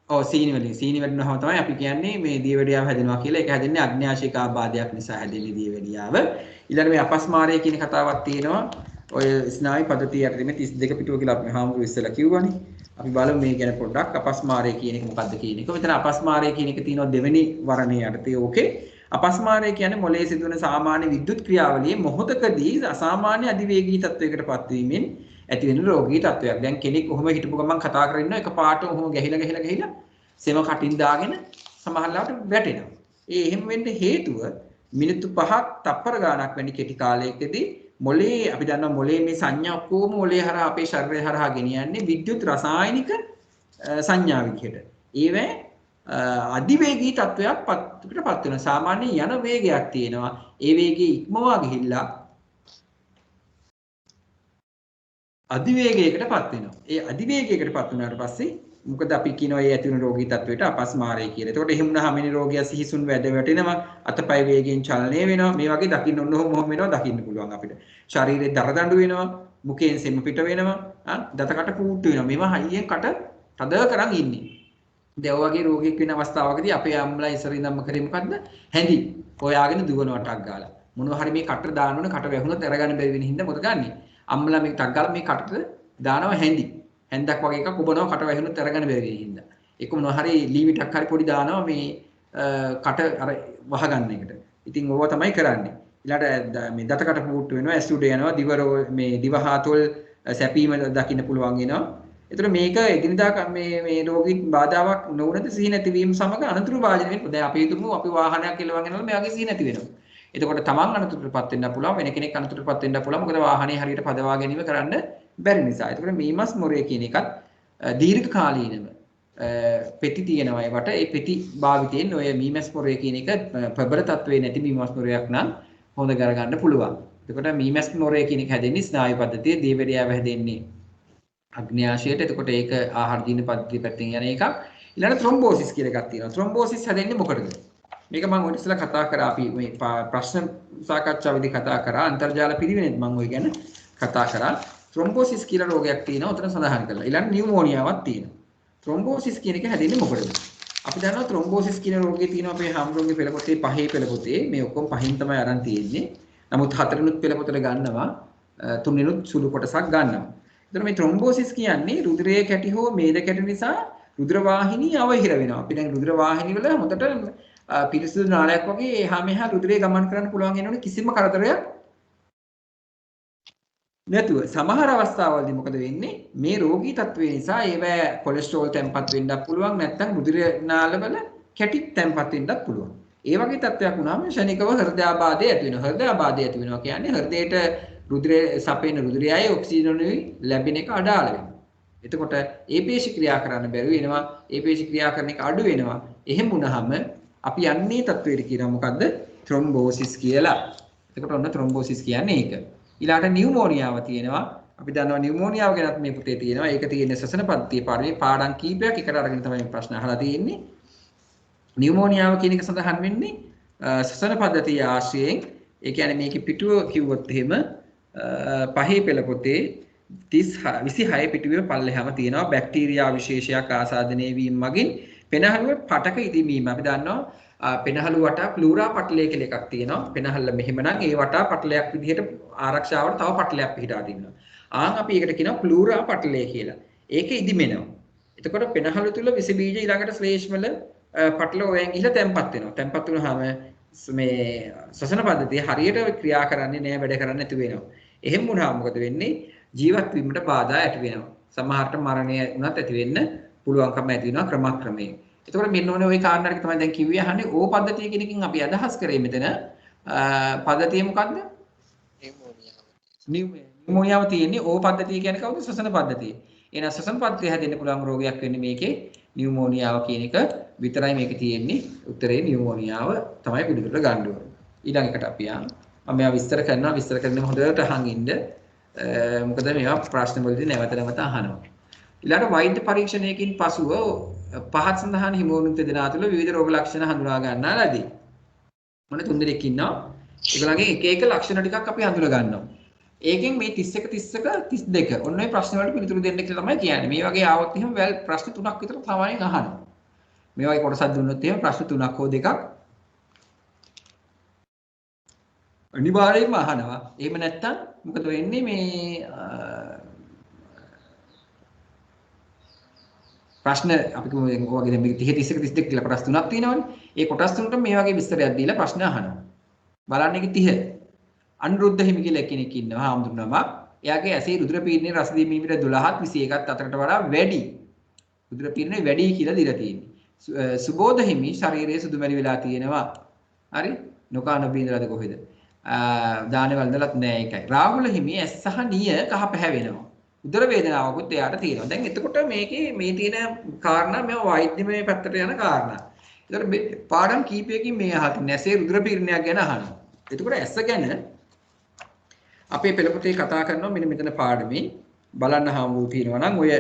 ඔව් සීනි වැටෙනවා තමයි අපි කියන්නේ මේ දියවැඩියාව හැදෙනවා කියලා. ඒක හැදෙන්නේ අග්න්‍යාශික ආබාධයක් නිසා හැදෙන්නේ දියවැඩියාව. ඊළඟ මේ අපස්මාරය කියන කතාවක් තියෙනවා. ඔය ස්නායු පද්ධතිය යටතේ මේ 32 පිටුව කියලා අපි හාමුදුරුවෝ ඉස්සෙල්ලා කිව්වනේ. අපි බලමු මේ ගැන පොඩ්ඩක් අපස්මාරය කියන එක මොකක්ද කියන එක. මෙතන අපස්මාරය කියන එක තියෙනවා දෙවෙනි වර්ණයේ යටතේ. ඕකේ. අපස්මාරය කියන්නේ මොළයේ සිදුවන සාමාන්‍ය විද්‍යුත් ක්‍රියාවලියේ මොහොතකදී අසාමාන්‍ය අධිවේගී තත්වයකට පත්වීමෙන් ඇති වෙන රෝගී තත්වයක්. දැන් කෙනෙක් කොහොම හිටපු ගමන් කතා කරගෙන ඉන්නවා එකපාරට ඔහොම ගහිලා සෙම කටින් දාගෙන සමහරවිට වැටෙනවා. ඒ එහෙම වෙන්න හේතුව මිනිත්තු 5ක් තප්පර ගාණක් වැනි කෙටි කාලයකදී මොළේ අපි දන්නවා මොළේ මේ සංඥා ඔක්කොම මොළේ හරහා අපේ ශරීරය හරහා ගෙනියන්නේ විද්‍යුත් රසායනික සංඥා විදිහට. ඒවැ අධිවේගී තත්වයක් පත් වෙනවා. සාමාන්‍ය යන වේගයක් තියෙනවා. ඒ වේගය ඉක්මවා ගිහිල්ලා අධිවේගයකට පත් වෙනවා. ඒ අධිවේගයකට පත් වුණාට පස්සේ මොකද අපි කියනවා ඒ ඇති වෙන රෝගී තත්වයට අපස්මාරය කියලා. එතකොට එහෙම වුණාම මේ රෝගියා සිහිසුන් වැටෙනවා, අතපය වේගයෙන් චලනය වෙනවා. මේ වගේ දකින්න ඔන්න වෙනවා දකින්න පුළුවන් අපිට. ශරීරේ දරදඬු වෙනවා, මුඛයෙන් සෙම පිට වෙනවා, දතකට පුට්ටු වෙනවා. මේවා හයියෙන් කට තද කරන් ඉන්නේ. දැන් ඔය වගේ රෝගියෙක් වෙන අවස්ථාවකදී අපේ අම්මලා ඉස්සර ඉඳන්ම කරේ මොකද්ද? හැඳි හොයාගෙන දුවනවා ටක් ගාලා. මොනවා හරි මේ කට දාන්න ඕන කට වැහුනොත් අරගන්න බැරි වෙන හින්දා මොකද ගන්නෙ? අම්මලා මේ ටක් ගාලා මේ කටට දානවා හැඳි. හැන්දක් වගේ එකක් ඔබනවා කට වැහුනොත් අරගන්න බැරි වෙන හින්දා. ඒක මොනවා හරි ලීවිටක් හරි පොඩි දානවා මේ කට අර වහගන්න එකට. ඉතින් ඕවා තමයි කරන්නේ. ඊළාට මේ දතකට පුට්ටු වෙනවා, ඇස් උඩ යනවා, මේ දිවහාතොල් සැපීම දකින්න පුළුවන් වෙනවා. ඒතර මේක එදිනදා මේ රෝගී බාධාවක් නොවුනද සිහි නැතිවීම සමග අනතුරු භාජනය වෙනවා. දැන් අපි හිතමු අපි වාහනයක් එලවගෙන යනකොට මේ වගේ සිහි නැති වෙනවා. එතකොට තමන් අනතුරටපත් වෙන්න පුළුවන්, වෙන කෙනෙක් අනතුරටපත් වෙන්න පුළුවන්. මොකද වාහනේ හරියට පදවා ගැනීම කරන්න බැරි නිසා. එතකොට මීමස් මොරය කියන එකත් දීර්ඝ කාලීනව පෙති තියෙනවා ඒවට. ඒ පෙති භාවිතයෙන් ඔය මීමස් මොරය කියන එක ප්‍රබල තත්වයේ නැති මීමස් මොරයක් නම් හොඳ කරගන්න පුළුවන්. එතකොට මීමස් මොරය කියන එක හැදෙන්නේ ස්නායු පද්ධතියේ දියවැඩියාව හැදෙන්නේ අග්න්‍යාශයට. එතකොට ඒක ආහාර ජීර්ණ පද්ධතිය පැත්තෙන් යන එකක්. ඊළඟ ත්‍රොම්බෝසිස් කියලා එකක් තියෙනවා. ත්‍රොම්බෝසිස් හැදෙන්නේ මොකටද? මේක මම ඔය ඉස්සෙල්ලා කතා කරා අපි මේ ප්‍රශ්න සාකච්ඡාවේදී කතා කරා අන්තර්ජාල පිරිවෙනෙත් මම ඔය ගැන කතා කරා. ත්‍රොම්බෝසිස් කියලා රෝගයක් තියෙනවා උතන සඳහන් කරලා. ඊළඟ නියුමෝනියාවක් තියෙනවා. ත්‍රොම්බෝසිස් කියන එක හැදෙන්නේ මොකටද? අපි දන්නවා ත්‍රොම්බෝසිස් කියන රෝගය තියෙනවා අපේ හාමුදුරුවෝගේ පෙළ පොතේ පහේ පෙළ පොතේ. මේ ඔක්කොම පහින් තමයි අරන් තියෙන්නේ. නමුත් හතරෙනුත් පෙළ පොතට ගන්නවා, තුනෙනුත් සුළු කොටසක් ගන්නවා. එතකොට මේ ත්‍රොම්බෝසිස් කියන්නේ රුධිරයේ කැටි හෝ මේද කැටි නිසා රුධිර වාහිනී අවහිර වෙනවා. අපි දැන් රුධිර වාහිනී වල හොඳට පිරිසිදු නාලයක් වගේ එහා මෙහා රුධිරය ගමන් කරන්න පුළුවන් වෙනවනේ කිසිම කරදරයක් නැතුව. සමහර අවස්ථාවලදී මොකද වෙන්නේ? මේ රෝගී තත්ත්වය නිසා ඒවැ කොලෙස්ටරෝල් තැම්පත් වෙන්නත් පුළුවන්, නැත්නම් රුධිර නාලවල කැටි තැම්පත් වෙන්නත් පුළුවන්. ඒ වගේ තත්ත්වයක් වුණාම ශනිකව හෘදයාබාධය ඇති වෙනවා. හෘදයාබාධය ඇති වෙනවා කියන්නේ හෘදයට රුධිරය සපේන රුධිරයයි ඔක්සිජනුයි ලැබෙන එක අඩාල වෙනවා. එතකොට ඒ පේශි ක්‍රියා කරන්න බැරි වෙනවා. ඒ පේශි ක්‍රියා කරන එක අඩු වෙනවා. එහෙම වුණාම අපි යන්නේ තත්ත්වයට කියනවා මොකද්ද? ත්‍රොම්බෝසිස් කියලා. එතකොට ඔන්න ත්‍රොම්බෝසිස් කියන්නේ ඒක. ඊළාට නියුමෝනියාව තියෙනවා. අපි දන්නවා නියුමෝනියාව ගැනත් මේ පුතේ තියෙනවා. ඒක තියෙන්නේ ශ්වසන පද්ධතියේ පාඩම් කීපයක් එකට අරගෙන තමයි මේ ප්‍රශ්න අහලා තියෙන්නේ. නියුමෝනියාව කියන එක සඳහන් වෙන්නේ ශ්වසන පද්ධතිය ආශ්‍රයෙන්. ඒ කියන්නේ මේකේ පිටුව කිව්වොත් එහෙම පහේ පෙළ පොතේ 26 පිටුවේ පල්ලෙහාම තියෙනවා බැක්ටීරියා විශේෂයක් ආසාදනය වීම මගින් පෙනහළුවේ පටක ඉදීමීම. අපි දන්නවා පෙනහළු වටා ප්ලූරා පටලය කියලා එකක් තියෙනවා. පෙනහල්ල මෙහෙමනම් ඒ වටා පටලයක් විදිහට ආරක්ෂාවට තව පටලයක් පිටා දිනවා. අපි ඒකට කියනවා ප්ලූරා පටලය කියලා. ඒක ඉදිමෙනවා. එතකොට පෙනහළු තුල විස බීජ ඊළඟට ශ්ලේෂ්ම වල පටල ඔයෙන් ගිහලා තැම්පත් වෙනවා. තැම්පත් වුණාම මේ ශ්වසන පද්ධතිය හරියට ක්‍රියා කරන්නේ නැහැ, වැඩ කරන්නේ නැති වෙනවා. එහෙම වුණාම මොකද වෙන්නේ? ජීවත් වීමට බාධා ඇති වෙනවා. සමහරට මරණය වුණත් ඇති වෙන්න පුළුවන්කම ඇති වෙනවා ක්‍රමක්‍රමයෙන්. එතකොට මෙන්න ඕනේ ওই කාරණා ටික තමයි දැන් කිව්වේ. අහන්නේ ඕ පද්ධතිය කියන එකකින් අපි අදහස් කරේ මෙතන පද්ධතිය මොකද්ද? නියුමෝනියාව තියෙන්නේ ඕ පද්ධතිය කියන්නේ කවුද? ශ්වසන පද්ධතිය. එහෙනම් ශ්වසන පද්ධතිය හැදෙන්න පුළුවන් රෝගයක් වෙන්නේ මේකේ නියුමෝනියාව කියන එක විතරයි මේකේ තියෙන්නේ. උත්තරේ නියුමෝනියාව තමයි පිළිතුරට ගන්න ඕනේ. ඊළඟ එකට අපි යමු. මම මේවා විස්තර කරනවා. විස්තර කරන්නේ හොඳට අහන් ඉන්න. මොකද මේවා ප්‍රශ්න වලදී නැවත නැවත අහනවා. ඊළඟ වෛද්‍ය පරීක්ෂණයකින් පසුව පහත් සඳහන් හිමෝනුත් දෙදෙනා තුළ විවිධ රෝග ලක්ෂණ හඳුනා ගන්නා ලදී. මොන තුන් දෙනෙක් ඉන්නවා. ඒගොල්ලන්ගේ එක එක ලක්ෂණ ටිකක් අපි හඳුනා ගන්නවා. ඒකෙන් මේ 31 31 32 ඔන්න ඔය ප්‍රශ්න වලට පිළිතුරු දෙන්න කියලා තමයි කියන්නේ. මේ වගේ ආවොත් එහෙම වැල් ප්‍රශ්න තුනක් විතර තමයි අහනවා. මේ වගේ කොටසක් දුන්නොත් එහෙම ප්‍රශ්න 3ක් හෝ 2ක් අනිවාර්යයෙන්ම අහනවා. එහෙම නැත්නම් මොකද වෙන්නේ මේ ප්‍රශ්න අපි කියමු වගේ දැන් මේක 30 31 32 කියලා කොටස් තුනක් තියෙනවනේ. ඒ කොටස් තුනට මේ වගේ විස්තරයක් දීලා ප්‍රශ්න අහනවා. බලන්න ඒක 30. අනුරුද්ධ හිමි කියලා කෙනෙක් ඉන්නවා හාමුදුරුවෝ නමක්. එයාගේ ඇසේ රුධිර පීඩනයේ රස දීමීමට 12ත් 21ත් අතරට වඩා වැඩි. රුධිර පීඩනය වැඩි කියලා දීලා තියෙන්නේ. සුබෝධ හිමි ශරීරයේ සුදුමැලි වෙලා තියෙනවා. හරි? නොකා නොබීඳලාද කොහෙද? දානේ වලදලත් නෑ ඒකයි. රාහුල හිමි ඇස් සහ නිය කහ පැහැවෙනවා. උදර වේදනාවකුත් එයාට තියෙනවා. දැන් එතකොට මේකේ මේ තියෙන කාරණා මේව වෛද්‍යමය පැත්තට යන කාරණා. ඒතකොට පාඩම් කීපයකින් මේ අහන්නේ නැසේ රුධිර පීඩනයක් ගැන අහනවා. එතකොට ඇස ගැන අපේ පෙළ පොතේ කතා කරනවා මෙන්න මෙතන පාඩමේ බලන්න හම්බු තියෙනවා නම් ඔය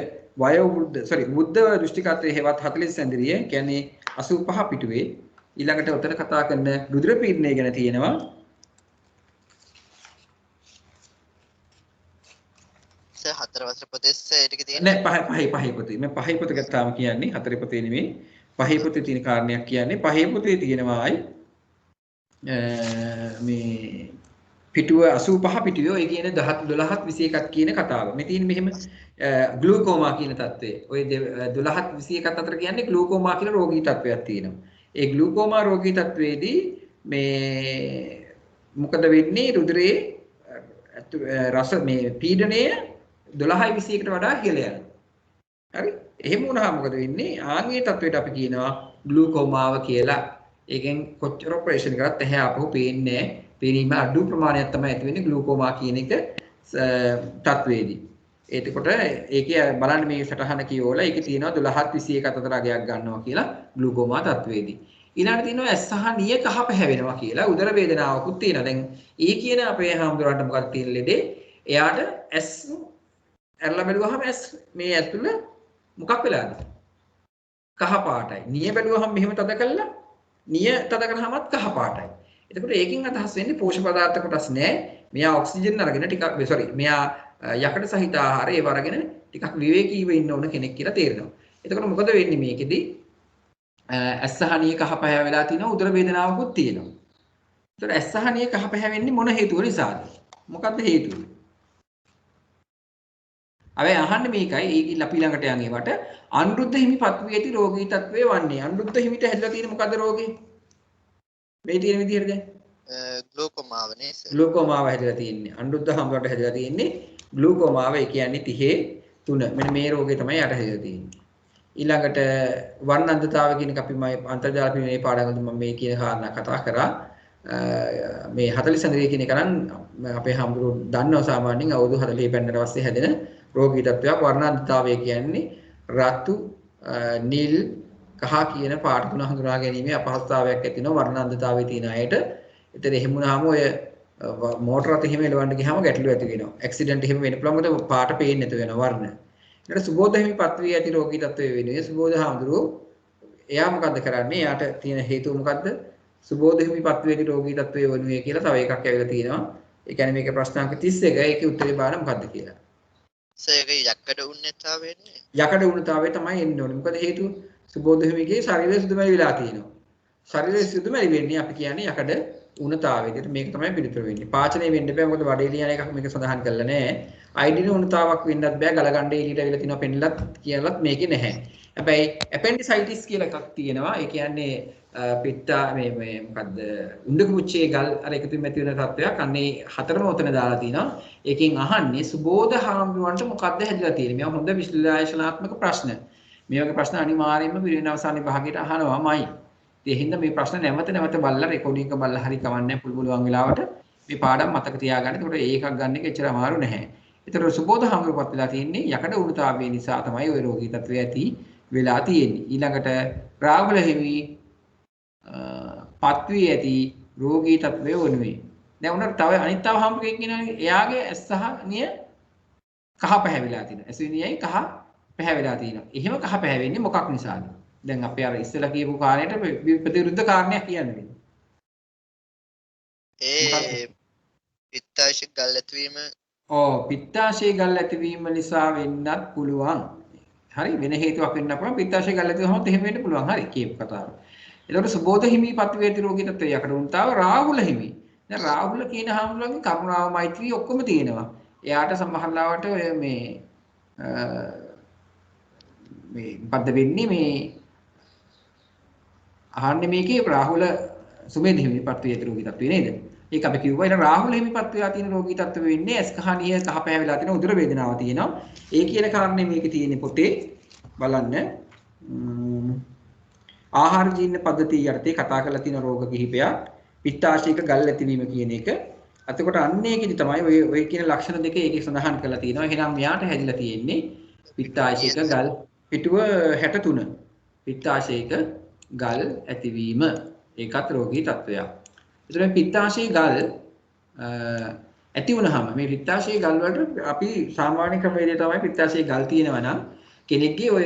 බුද්ධ දෘෂ්ටිකත්වයේ හේවත් 40 සැඳරිය කියන්නේ 85 පිටුවේ ඊළඟට උතන කතා කරන රුධිර පීඩනය ගැන තියෙනවා හතර වසර පොතේ ටික තියෙනවා නෑ පහේ පොතේ මේ පහේ පොත ගත්තාම කියන්නේ හතරේ පොතේ නෙමෙයි පහේ පොතේ තියෙන කාරණයක් කියන්නේ පහේ පොතේ තියෙනවායි මේ පිටුව 85 පිටුවේ ඔය කියන 10 12ත් 21ත් කියන කතාව. මේ තියෙන මෙහෙම ග්ලූකෝමා කියන තත්ත්වය. ඔය 12ත් 21ත් අතර කියන්නේ ග්ලූකෝමා කියලා රෝගී තත්ත්වයක් තියෙනවා. ඒ ග්ලූකෝමා රෝගී තත්ත්වයේදී මේ මොකද වෙන්නේ රුධිරයේ රස මේ පීඩනය 12යි 21කට වඩා ඉහළ යනවා. හරි? එහෙම වුණාම මොකද වෙන්නේ? ආන්ගේ තත්ත්වයට අපි කියනවා ග්ලූකෝමාව කියලා. ඒකෙන් කොච්චර ඔපරේෂන් කරත් ඇහැ අපහු පේන්නේ නැහැ. පේනීම අඩු ප්‍රමාණයක් තමයි ඇති වෙන්නේ ග්ලූකෝමා කියන එක තත්වයේදී. එතකොට ඒකේ බලන්න මේ සටහන කියවලා ඒකේ තියෙනවා 12ත් 21ත් අතර අගයක් ගන්නවා කියලා ග්ලූකෝමා තත්වයේදී. ඊළඟට තියෙනවා ඇස් සහ නිය කහ පැහැවෙනවා කියලා උදර වේදනාවකුත් තියෙනවා. දැන් ඒ කියන අපේ හාමුදුරන්ට මොකක්ද තියෙන ලෙඩේ? එයාට ඇස් ඇරලා බැලුවහම ඇස් මේ ඇස් තුල මොකක් වෙලාද? කහ පාටයි. නිය බැලුවහම මෙහෙම තද කළා. නිය තද කරනහමත් කහ පාටයි. එතකොට ඒකෙන් අදහස් වෙන්නේ පෝෂක පදාර්ථ කොටස් නෑ. මෙයා ඔක්සිජන් අරගෙන ටිකක් මෙයා යකඩ සහිත ආහාර ඒව අරගෙන ටිකක් විවේකීව ඉන්න ඕන කෙනෙක් කියලා තේරෙනවා. එතකොට මොකද වෙන්නේ මේකෙදි? ඇස්සහනිය කහ පැහැවෙලා තිනවා උදර වේදනාවකුත් තියෙනවා. එතකොට ඇස්සහනිය කහ පැහැවෙන්නේ මොන හේතුව නිසාද? මොකද්ද හේතුව? අපි අහන්නේ මේකයි. ඒකි අපි ළඟට යන්නේ වට අනුරුද්ධ හිමි පත්වී ඇති රෝගී තත්වයේ වන්නේ. අනුරුද්ධ හිමිට හැදලා තියෙන මොකද්ද රෝගේ? මේ තියෙන විදිහට දැන් ග්ලූකෝමාව නේද? ග්ලූකෝමාව හැදලා තියෙන්නේ. අනුරුද්ධ හම්බුවට හැදලා තියෙන්නේ ග්ලූකෝමාව. ඒ කියන්නේ 33. මෙන්න මේ රෝගේ තමයි යට හැදලා තියෙන්නේ. ඊළඟට වර්ණන්දතාව කියන එක අපි අන්තර්ජාල පිළිමේ පාඩම් වලදී මම මේ කියන කාරණා කතා කරා. මේ 40 සඳරිය කියන එක නම් අපේ හම්බුරු දන්නවා සාමාන්‍යයෙන් අවුරුදු 40 පෙන්නට පස්සේ හැදෙන රෝගී තත්ත්වයක්. වර්ණන්දතාවය කියන්නේ රතු, නිල්, කහ කියන පාට තුන හඳුනා ගැනීමේ අපහසුතාවයක් ඇති වෙනවා වර්ණන්දතාවයේ තියෙන අයට. ඒතර එහෙම වුණාම ඔය මෝටර රථ එහෙම එලවන්න ගියාම ගැටලු ඇති වෙනවා. ඇක්සිඩන්ට් එහෙම වෙන්න පුළුවන්. මොකද පාට පේන්නේ නැතු වෙනවා වර්ණ. ඊට සුබෝධ හිමි පත්වී ඇති රෝගී තත්ත්වයේ වෙනුවේ සුබෝධ හාමුදුරුවෝ එයා මොකද්ද කරන්නේ? එයාට තියෙන හේතුව මොකද්ද? සුබෝධ හිමි පත්වී ඇති රෝගී තත්ත්වයේ වෙනුවේ කියලා තව එකක් ඇවිල්ලා තියෙනවා. ඒ කියන්නේ මේක ප්‍රශ්නාංක 31. ඒකේ උත්තරේ බලන්න මොකද්ද කියලා. ඒකේ යකඩ උන්නතාවයනේ. යකඩ උන්නතාවය තමයි එන්න ඕනේ. මොකද හේතුව? සුබෝධ හිමිගේ ශරීරය සුදුමැලි වෙලා තියෙනවා. ශරීරය සුදුමැලි වෙන්නේ අපි කියන්නේ යකඩ උණතාවයකට. මේක තමයි පිළිතුර වෙන්නේ. පාචනය වෙන්න බෑ. මොකද වඩේ ලියන එකක් මේක සඳහන් කරලා නැහැ. අයිඩින උණතාවක් වෙන්නත් බෑ. ගලගණ්ඩේ එළියට ඇවිල්ලා තිනවා පෙන්නලත් කියලාත් මේකේ නැහැ. හැබැයි ඇපෙන්ඩිසයිටිස් කියලා එකක් තියෙනවා. ඒ කියන්නේ පිත්තා මේ මොකද්ද උණ්ඩක පුච්චේ ගල් අර එකතු වෙමින් ඇති වෙන තත්වයක්. අන්නේ හතරම උතන දාලා තිනවා. ඒකෙන් අහන්නේ සුබෝධ හාමුදුරන්ට මොකද්ද හැදිලා තියෙන්නේ? මේවා හොඳ විශ්ලේෂණාත්මක ප්‍රශ්න. මේ වගේ ප්‍රශ්න අනිවාර්යයෙන්ම පිරිවෙන අවසාන විභාගයට අහනවාමයි. ඒ හින්දා මේ ප්‍රශ්න නැවත බලලා රෙකෝඩින් එක බලලා හරි කවන්නේ පුළුවන් වෙලාවට මේ පාඩම් මතක තියාගන්න. ඒකට ඒකක් ගන්න එක එච්චර අමාරු නැහැ. ඒතර සුබෝධ හාමුදුරුවෝ පත් වෙලා තියෙන්නේ යකඩ උණුතාවය නිසා තමයි ওই රෝගී තත්ත්වය ඇති වෙලා තියෙන්නේ. ඊළඟට රාහුල හිමි පත්වී ඇති රෝගී තත්ත්වය වුණේ. දැන් උනට තව අනිත් තව හාමුදුරුවෙක් ඉන්නවනේ. එයාගේ ඇස් සහ නිය කහ පැහැවිලා තියෙනවා. ඇස් නියයි කහ පැහැවිලා තියෙනවා. එහෙම කහ පැහැවෙන්නේ මොකක් නිසාද? දැන් අපි අර ඉස්සෙල්ලා කියපු කාරණයට ප්‍රතිවිරුද්ධ කාරණයක් කියන්නේ. පිත්තාශය ගල් ඇතිවීම. පිත්තාශය ගල් ඇතිවීම නිසා වෙන්නත් පුළුවන්. හරි වෙන හේතුවක් වෙන්න පුළුවන් පිත්තාශය ගල් ඇති වුණොත් එහෙම වෙන්න පුළුවන්. හරි කියපු කතාව. එතකොට සුබෝධ හිමි පත්වේති රෝගී තත්ත්වය යකට උන්තාව රාහුල හිමි. දැන් රාහුල කියන හාමුදුරුවන්ගේ කරුණාව මෛත්‍රී ඔක්කොම තියෙනවා. එයාට සමහරවිට ඔය මේ මොකද්ද වෙන්නේ මේ අහන්නේ මේකේ රාහුල සුමේධ හිමි පත්වේති රෝගී තත්ත්වය නේද? ඒක අපි කිව්වා. ඊට රාහුල හිමි පත්වලා තියෙන රෝගී තත්ත්වය වෙන්නේ ඇස් කහනිය කහ පෑවෙලා තියෙන උදර වේදනාව තියෙනවා. ඒ කියන කාරණේ මේකේ තියෙන පොතේ බලන්න. ආහාර ජීර්ණ පද්ධතිය යටතේ කතා කරලා තියෙන රෝග කිහිපයක් පිත්තාශයක ගල් ඇතිවීම කියන එක. එතකොට අන්න ඒකෙදි තමයි ඔය කියන ලක්ෂණ දෙක ඒකේ සඳහන් කරලා තියෙනවා. එහෙනම් මෙයාට හැදිලා තියෙන්නේ පිත්තාශයක ගල් පිටුව 63. පිත්තාශයක ගල් ඇතිවීම. ඒකත් රෝගී තත්වයක්. එතකොට පිත්තාශයේ ගල් ඇති වුනහම මේ පිත්තාශයේ ගල් වලට අපි සාමාන්‍ය ක්‍රමවේදය තමයි පිත්තාශයේ ගල් තියෙනවා නම් කෙනෙක්ගේ ඔය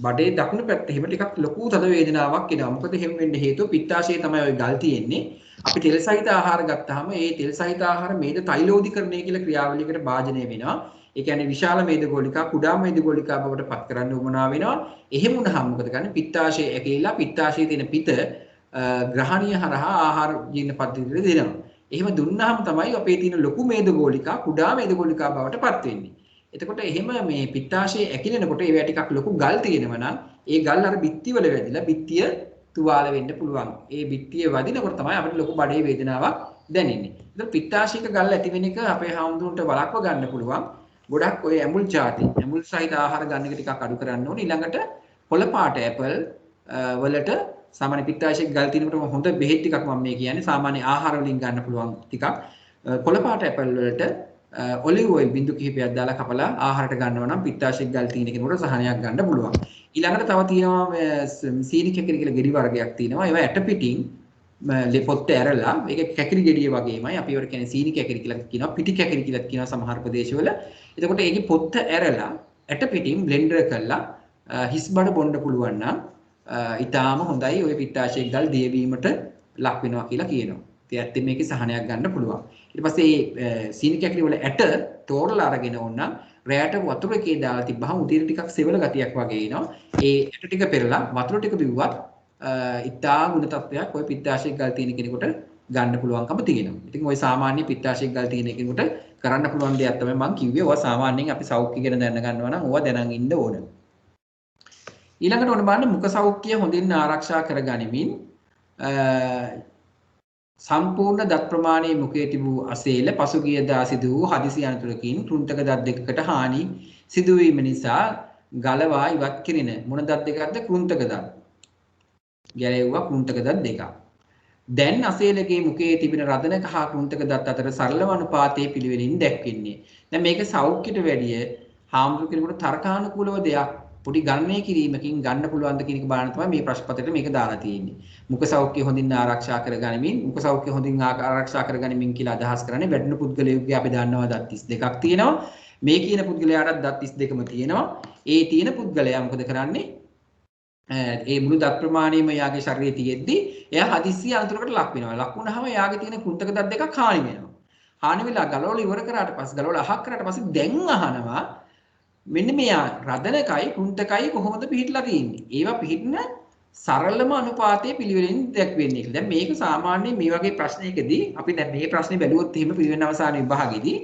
බඩේ දකුණු පැත්තේ හිම ටිකක් ලොකු තද වේදනාවක් එනවා. මොකද එහෙම වෙන්න හේතුව පිත්තාශයේ තමයි ওই ගල් තියෙන්නේ. අපි තෙල් සහිත ආහාර ගත්තාම ඒ තෙල් සහිත ආහාර මේද තෛලෝදීකරණය කියලා ක්‍රියාවලියකට භාජනය වෙනවා. ඒ කියන්නේ විශාල මේද ගෝලිකා කුඩා මේද ගෝලිකා බවට පත් කරන්න උවමනා වෙනවා. එහෙම වුණාම මොකද කරන්නේ? පිත්තාශයේ ඇකිලිලා පිත්තාශයේ තියෙන පිත ග්‍රහණීය හරහා ආහාර ජීර්ණ පද්ධතියට දෙනවා. එහෙම දුන්නාම තමයි අපේ තියෙන ලොකු මේද ගෝලිකා කුඩා මේද ගෝලිකා බවට පත් වෙන්නේ. එතකොට එහෙම මේ පිත්තාශයේ ඇකිලෙනකොට ඒවා ටිකක් ලොකු ගල් තියෙනවා නම් ඒ ගල් අර බිත්ති වල වැදිලා බිත්තිය තුවාල වෙන්න පුළුවන්. ඒ බිත්තිය වදිනකොට තමයි අපිට ලොකු බඩේ වේදනාවක් දැනෙන්නේ. ඒතර පිත්තාශයක ගල් ඇති වෙන එක අපේ හාමුදුරන්ට වළක්ව ගන්න පුළුවන්. ගොඩක් ඔය ඇඹුල් ಜಾති ඇඹුල් සහිත ආහාර ගන්න එක ටිකක් අඩු කරන්න ඕනේ. ඊළඟට කොළ පාට ඇපල් වලට සාමාන්‍ය පිත්තාශයක ගල් තියෙනකොට හොඳ බෙහෙත් ටිකක් මම මේ කියන්නේ සාමාන්‍ය ආහාර වලින් ගන්න පුළුවන් ටිකක්. කොළ පාට ඇපල් වලට ඔලිව් ඔයිල් බින්දු කිහිපයක් දාලා කපලා ආහාරයට ගන්නවා නම් පිත්තාශයක ගල් තියෙන කෙනෙකුට සහනයක් ගන්න පුළුවන්. ඊළඟට තව තියෙනවා සීනි කැකිරි කියලා ගෙඩි වර්ගයක් තියෙනවා. ඒවා ඇට පිටින් පොත්ත ඇරලා ඒක කැකිරි ගෙඩිය වගේමයි. අපි ඒවට කියන්නේ සීනි කැකිරි කියලා කියනවා. පිටි කැකිරි කියලා කියනවා සමහර ප්‍රදේශවල. එතකොට ඒකේ පොත්ත ඇරලා ඇට පිටින් බ්ලෙන්ඩර් කරලා හිස් බඩ බොන්න පුළුවන් නම් ඊටාම හොඳයි. ওই පිත්තාශයක ගල් දියවීමට ලක් වෙනවා කියලා කියනවා. ඉතින් ඇත්තට මේකේ සහනයක් ගන්න පුළුවන්. ඊට පස්සේ මේ සීනි කැකිලි වල ඇට තෝරලා අරගෙන ඕනනම් රැයට වතුර එකේ දාලා තිබ්බහම උදේට ටිකක් සෙවල ගතියක් වගේ එනවා. ඒ ඇට ටික පෙරලා වතුර ටික බිව්වත් ඉතා ගුණ තත්වයක් ওই පිත්තාශයක ගල් තියෙන කෙනෙකුට ගන්න පුළුවන්කම තියෙනවා. ඉතින් ওই සාමාන්‍ය පිත්තාශයක ගල් තියෙන කෙනෙකුට කරන්න පුළුවන් දෙයක් තමයි මම කිව්වේ. ඔවා සාමාන්‍යයෙන් අපි සෞඛ්‍ය ගැන දැනගන්න ගන්නවා නම් ඕවා දැනන් ඉන්න ඕන. ඊළඟට ඔන්න බලන්න මුඛ සෞඛ්‍ය හොඳින් ආරක්ෂා කරගනිමින් සම්පූර්ණ දත් ප්‍රමාණයේ මුඛයේ තිබූ අසේල පසුගිය දා සිදු වූ හදිසි අනතුරකින් කුණ්ඨක දත් දෙකකට හානි සිදුවීම නිසා ගලවා ඉවත් කිරින මොන දත් දෙකක්ද කුණ්ඨක දත් ගැලෙව්වා කුණ්ඨක දත් දෙකක් දැන් අසේලගේ මුඛයේ තිබෙන රදන කහ කුණ්ඨක දත් අතර සරලව අනුපාතයේ පිළිවෙලින් දැක්වෙන්නේ දැන් මේක සෞඛ්‍යයට වැඩිය හාමුදුරු කෙනෙකුට තර්කානුකූලව දෙයක් පොඩි ගණනය කිරීමකින් ගන්න පුළුවන්ද කියන එක බලන්න තමයි මේ ප්‍රශ්න පත්‍රයට මේක දාලා තියෙන්නේ. මුඛ සෞඛ්‍ය හොඳින් ආරක්ෂා කරගනිමින් මුඛ සෞඛ්‍ය හොඳින් ආරක්ෂා කරගනිමින් කියලා අදහස් කරන්නේ වැඩින පුද්ගලයෙකුගේ අපි දන්නවා දත් 32ක් තියෙනවා. මේ කියන පුද්ගලයාටත් දත් 32ම තියෙනවා. ඒ තියෙන පුද්ගලයා මොකද කරන්නේ? ඒ මුළු දත් ප්‍රමාණයම යාගේ ශරීරයේ තියෙද්දි එයා හදිස්සිය අනතුරකට ලක් වෙනවා. ලක් වුණාම යාගේ තියෙන කුණ්ඨක දත් දෙකක් හානි වෙනවා. හානි වෙලා ගලවලා ඉවර කරාට පස්සේ ගලවලා අහක් කරාට පස්සේ දැන් අහනවා මෙන්න මෙයා රදනකයි කුණ්ඨකයි කොහොමද පිහිටලා තියෙන්නේ? ඒවා පිහිටන සරලම අනුපාතයේ පිළිවෙලින් දැක්වෙන්නේ කියලා. දැන් මේක සාමාන්‍යයෙන් මේ වගේ ප්‍රශ්නයකදී අපි දැන් මේ ප්‍රශ්නේ බැලුවොත් එහෙම පිළිවෙල අවසාන විභාගෙදී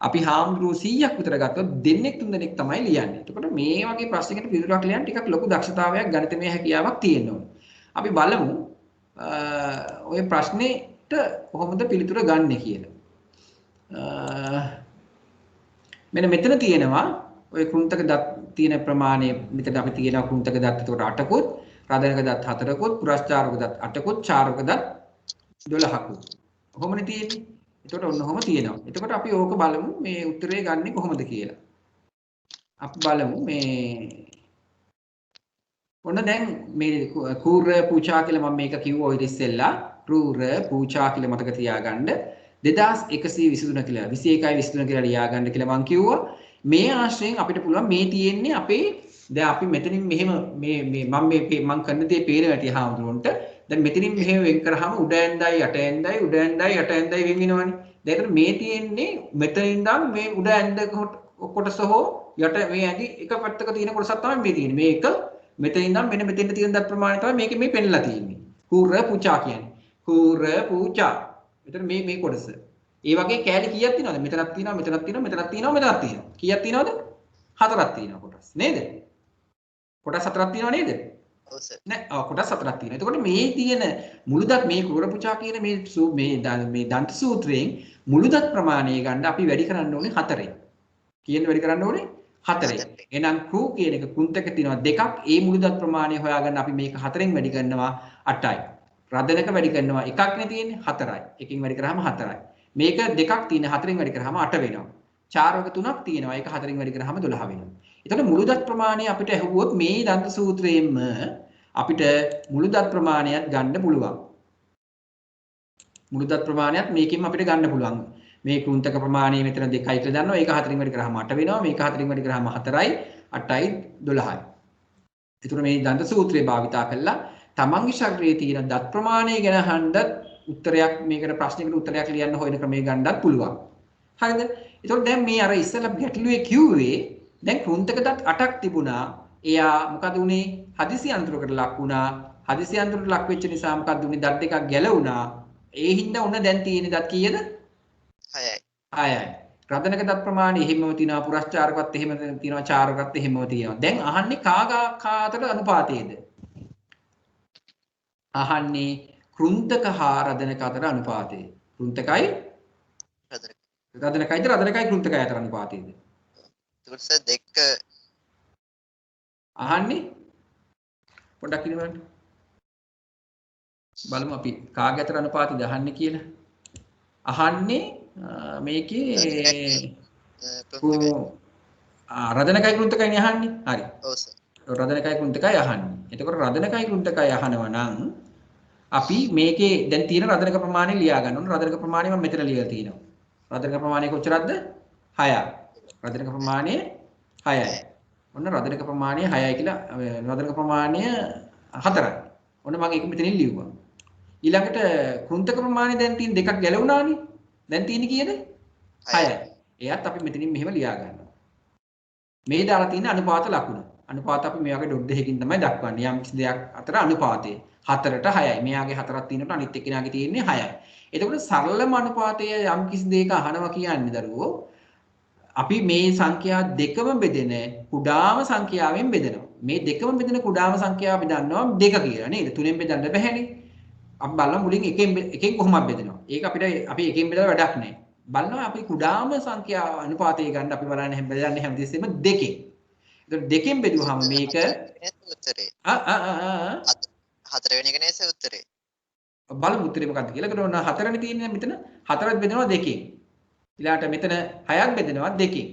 අපි හාමුදුරුවෝ 100ක් විතර ගත්තොත් දෙන්නෙක් තුන් දෙනෙක් තමයි ලියන්නේ. එතකොට මේ වගේ ප්‍රශ්නයකට පිළිතුරක් ලියන්න ටිකක් ලොකු දක්ෂතාවයක් ගණිතමය හැකියාවක් තියෙන්න ඕනේ. අපි බලමු ඔය ප්‍රශ්නෙට කොහොමද පිළිතුර ගන්නෙ කියලා. මෙන්න මෙතන තියෙනවා ඔය කුණ්ඨක දත් තියෙන ප්‍රමාණය මෙතන අපි තියෙනවා කුණ්ඨක දත් එතකොට 8කුත් රදනක දත් 4කුත් පුරස්චාරක දත් 8කුත් චාරක දත් 12කුත් කොහොමද තියෙන්නේ එතකොට ඔන්න ඔහොම තියෙනවා එතකොට අපි ඕක බලමු මේ උත්තරේ ගන්නෙ කොහොමද කියලා අපි බලමු මේ ඔන්න දැන් මේ කූර පූචා කියලා මම මේක කිව්වා ඔය ඉස්සෙල්ලා කූර පූචා කියලා මතක තියාගන්න 2123 කියලා 21 23 කියලා ලියාගන්න කියලා මම කිව්වා මේ ආශ්‍රයෙන් අපිට පුළුවන් මේ තියෙන්නේ අපේ දැන් අපි මෙතනින් මෙහෙම මේ මම කරන දේ පේන වැටිය හාමුදුරන්ට දැන් මෙතනින් මෙහෙම වෙන් කරාම උඩ ඇඳයි යට ඇඳයි උඩ ඇඳයි යට ඇඳයි වෙන් වෙනවනේ දැන් ඒතර මේ තියෙන්නේ මෙතනින් ඉඳන් මේ උඩ ඇඳ කොටස හෝ යට මේ ඇඟි එක පැත්තක තියෙන කොටසක් තමයි මේ තියෙන්නේ. මේක මෙතන ඉඳන් මෙන්න මෙතෙන්ට තියෙන දත් ප්‍රමාණය තමයි මේකේ මේ පෙන්නලා තියෙන්නේ. කුර පුචා කියන්නේ. කුර පුචා. එතන මේ කොටස. ඒ වගේ කෑලි කීයක් තියෙනවද? මෙතනක් තියෙනවා, මෙතනක් තියෙනවා, මෙතනක් තියෙනවා, මෙතනක් තියෙනවා. කීයක් තියෙනවද? 4ක් තියෙනවා කොටස්. නේද? කොටස් 4ක් තියෙනව නේද? ඔව් සර්. නෑ කොටස් 4ක් තියෙනවා. එතකොට මේ තියෙන මුළුදත් මේ කුර පුචා කියන මේ දන්ත සූත්‍රයෙන් මුළුදත් ප්‍රමාණය ගන්න අපි වැඩි කරන්න ඕනේ 4ෙන්. කීයෙන් වැඩි කරන්න ඕනේ? 4ෙන්. එහෙනම් ක්‍රූ කියන එක කුන්තක තියෙනවා 2ක්. ඒ මුළුදත් ප්‍රමාණය හොයාගන්න අපි මේක 4ෙන් වැඩි කරනවා 8යි. රදනක වැඩි කරනවා 1ක් නේ තියෙන්නේ 4යි. එකකින් වැඩි කරාම 4යි. මේක 2ක් තියෙන 4ෙන් වැඩි කරාම 8 වෙනවා. චාරක 3ක් තියෙනවා. ඒක 4ෙන් වැඩි කරාම 12 වෙනවා. එතකොට මුළුදත් ප්‍රමාණය අපිට ඇහුවොත් මේ දන්ත සූත්‍රයෙන්ම අපිට මුළුදත් ප්‍රමාණයක් ගන්න පුළුවන්. මුළුදත් ප්‍රමාණයක් මේකෙන් අපිට ගන්න පුළුවන්. මේ කෘන්තක ප්‍රමාණය මෙතන 2යි කියලා දන්නවා. ඒක 4ෙන් වැඩි කරාම 8 වෙනවා. මේක 4ෙන් වැඩි කරාම 4යි, 8යි, 12යි. ඒතර මේ දන්ත සූත්‍රය භාවිතා කළා තමන්ගේ ශරීරයේ තියෙන දත් ප්‍රමාණය ගැන අහන්නත් උත්තරයක් මේකට ප්‍රශ්නයකට උත්තරයක් ලියන්න හොයන ක්‍රමයේ ගන්නත් පුළුවන්. හරිද? ඒතකොට දැන් මේ අර ඉස්සෙල්ලා ගැටලුවේ කිව්වේ දැන් කෘන්තක දත් 8ක් තිබුණා. එයා මොකද උනේ? හදිසි අන්තරයකට ලක් වුණා. හදිසි අන්තරයට ලක් වෙච්ච නිසා මොකද උනේ? දත් දෙකක් ගැලවුණා. ඒ හින්දා උන දැන් තියෙන දත් කීයද? 6යි. 6යි. රදනක දත් ප්‍රමාණය එහෙමම තියෙනවා. පුරස්චාරකත් එහෙම තියෙනවා. චාරකත් එහෙමම තියෙනවා. දැන් අහන්නේ කාගාකාතර අනුපාතයේද? අහන්නේ කෘන්තක හා රදනක අතර අනුපාතය. කෘන්තකයි රදනකයිද රදනකයි කෘන්තකයි අතර අනුපාතයේද? ඒකට සර් දෙක අහන්නේ පොඩ්ඩක් ඉන්නවන්න. බලමු අපි කාගේ අතර අනුපාතයද අහන්නේ කියලා. අහන්නේ මේකේ රදනකයි කෘන්තකයි අහන්නේ. හරි. ඔව් සර්. රදනකයි කෘන්තකයි අහන්නේ. එතකොට රදනකයි කෘන්තකයි අහනවා නම් අපි මේකේ දැන් තියෙන රදනක ප්‍රමාණය ලියා ගන්න ඕන. රදනක ප්‍රමාණය මම මෙතන ලියලා තියෙනවා. රදනක ප්‍රමාණය කොච්චරද? 6යි. රදනක ප්‍රමාණය 6යි. ඔන්න රදනක ප්‍රමාණය 6යි කියලා රදනක ප්‍රමාණය 4යි. ඔන්න මම ඒක මෙතනින් ලියුවා. ඊළඟට කෘන්තක ප්‍රමාණය දැන් තියෙන දෙකක් ගැලවුණානේ. දැන් තියෙන්නේ කීයද? 6යි. එයත් අපි මෙතනින් මෙහෙම ලියා ගන්නවා. මේ දාලා තියෙන අනුපාත ලකුණ. අනුපාත අපි මේ වගේ ඩොට් දෙකකින් තමයි දක්වන්නේ. යම් කිසි දෙයක් අතර අනුපාතය 4ට 6යි. මෙයාගේ 4ක් තියෙනකොට අනිත් එක්කෙනාගේ තියෙන්නේ 6යි. එතකොට සරලම අනුපාතය යම් කිසි දෙයක අහනවා කියන්නේ දරුවෝ අපි මේ සංඛ්‍යා දෙකම බෙදෙන කුඩාම සංඛ්‍යාවෙන් බෙදනවා. මේ දෙකම බෙදෙන කුඩාම සංඛ්‍යාව අපි දන්නවා 2 කියලා නේද? 3ෙන් බෙදන්න බැහැනේ. අපි බලමු මුලින් එකෙන් කොහොමද බෙදෙනවා. ඒක අපිට අපි එකෙන් බෙදලා වැඩක් නැහැ. බලනවා අපි කුඩාම සංඛ්‍යාව අනුපාතය ගන්න අපි බලන්නේ බෙදන්නේ හැමතිස්සෙම 2කින්. ඒතකොට 2කින් බෙදුවාම මේක උත්තරේ. 4 වෙනි එක නේද උත්තරේ. බලමු උත්තරේ මොකක්ද කියලා. ඒකට ඔන්න 4නේ තියෙන්නේ මෙතන 4ක් බෙදෙනවා 2කින්. ඊළාට මෙතන 6ක් බෙදෙනවා 2කින්.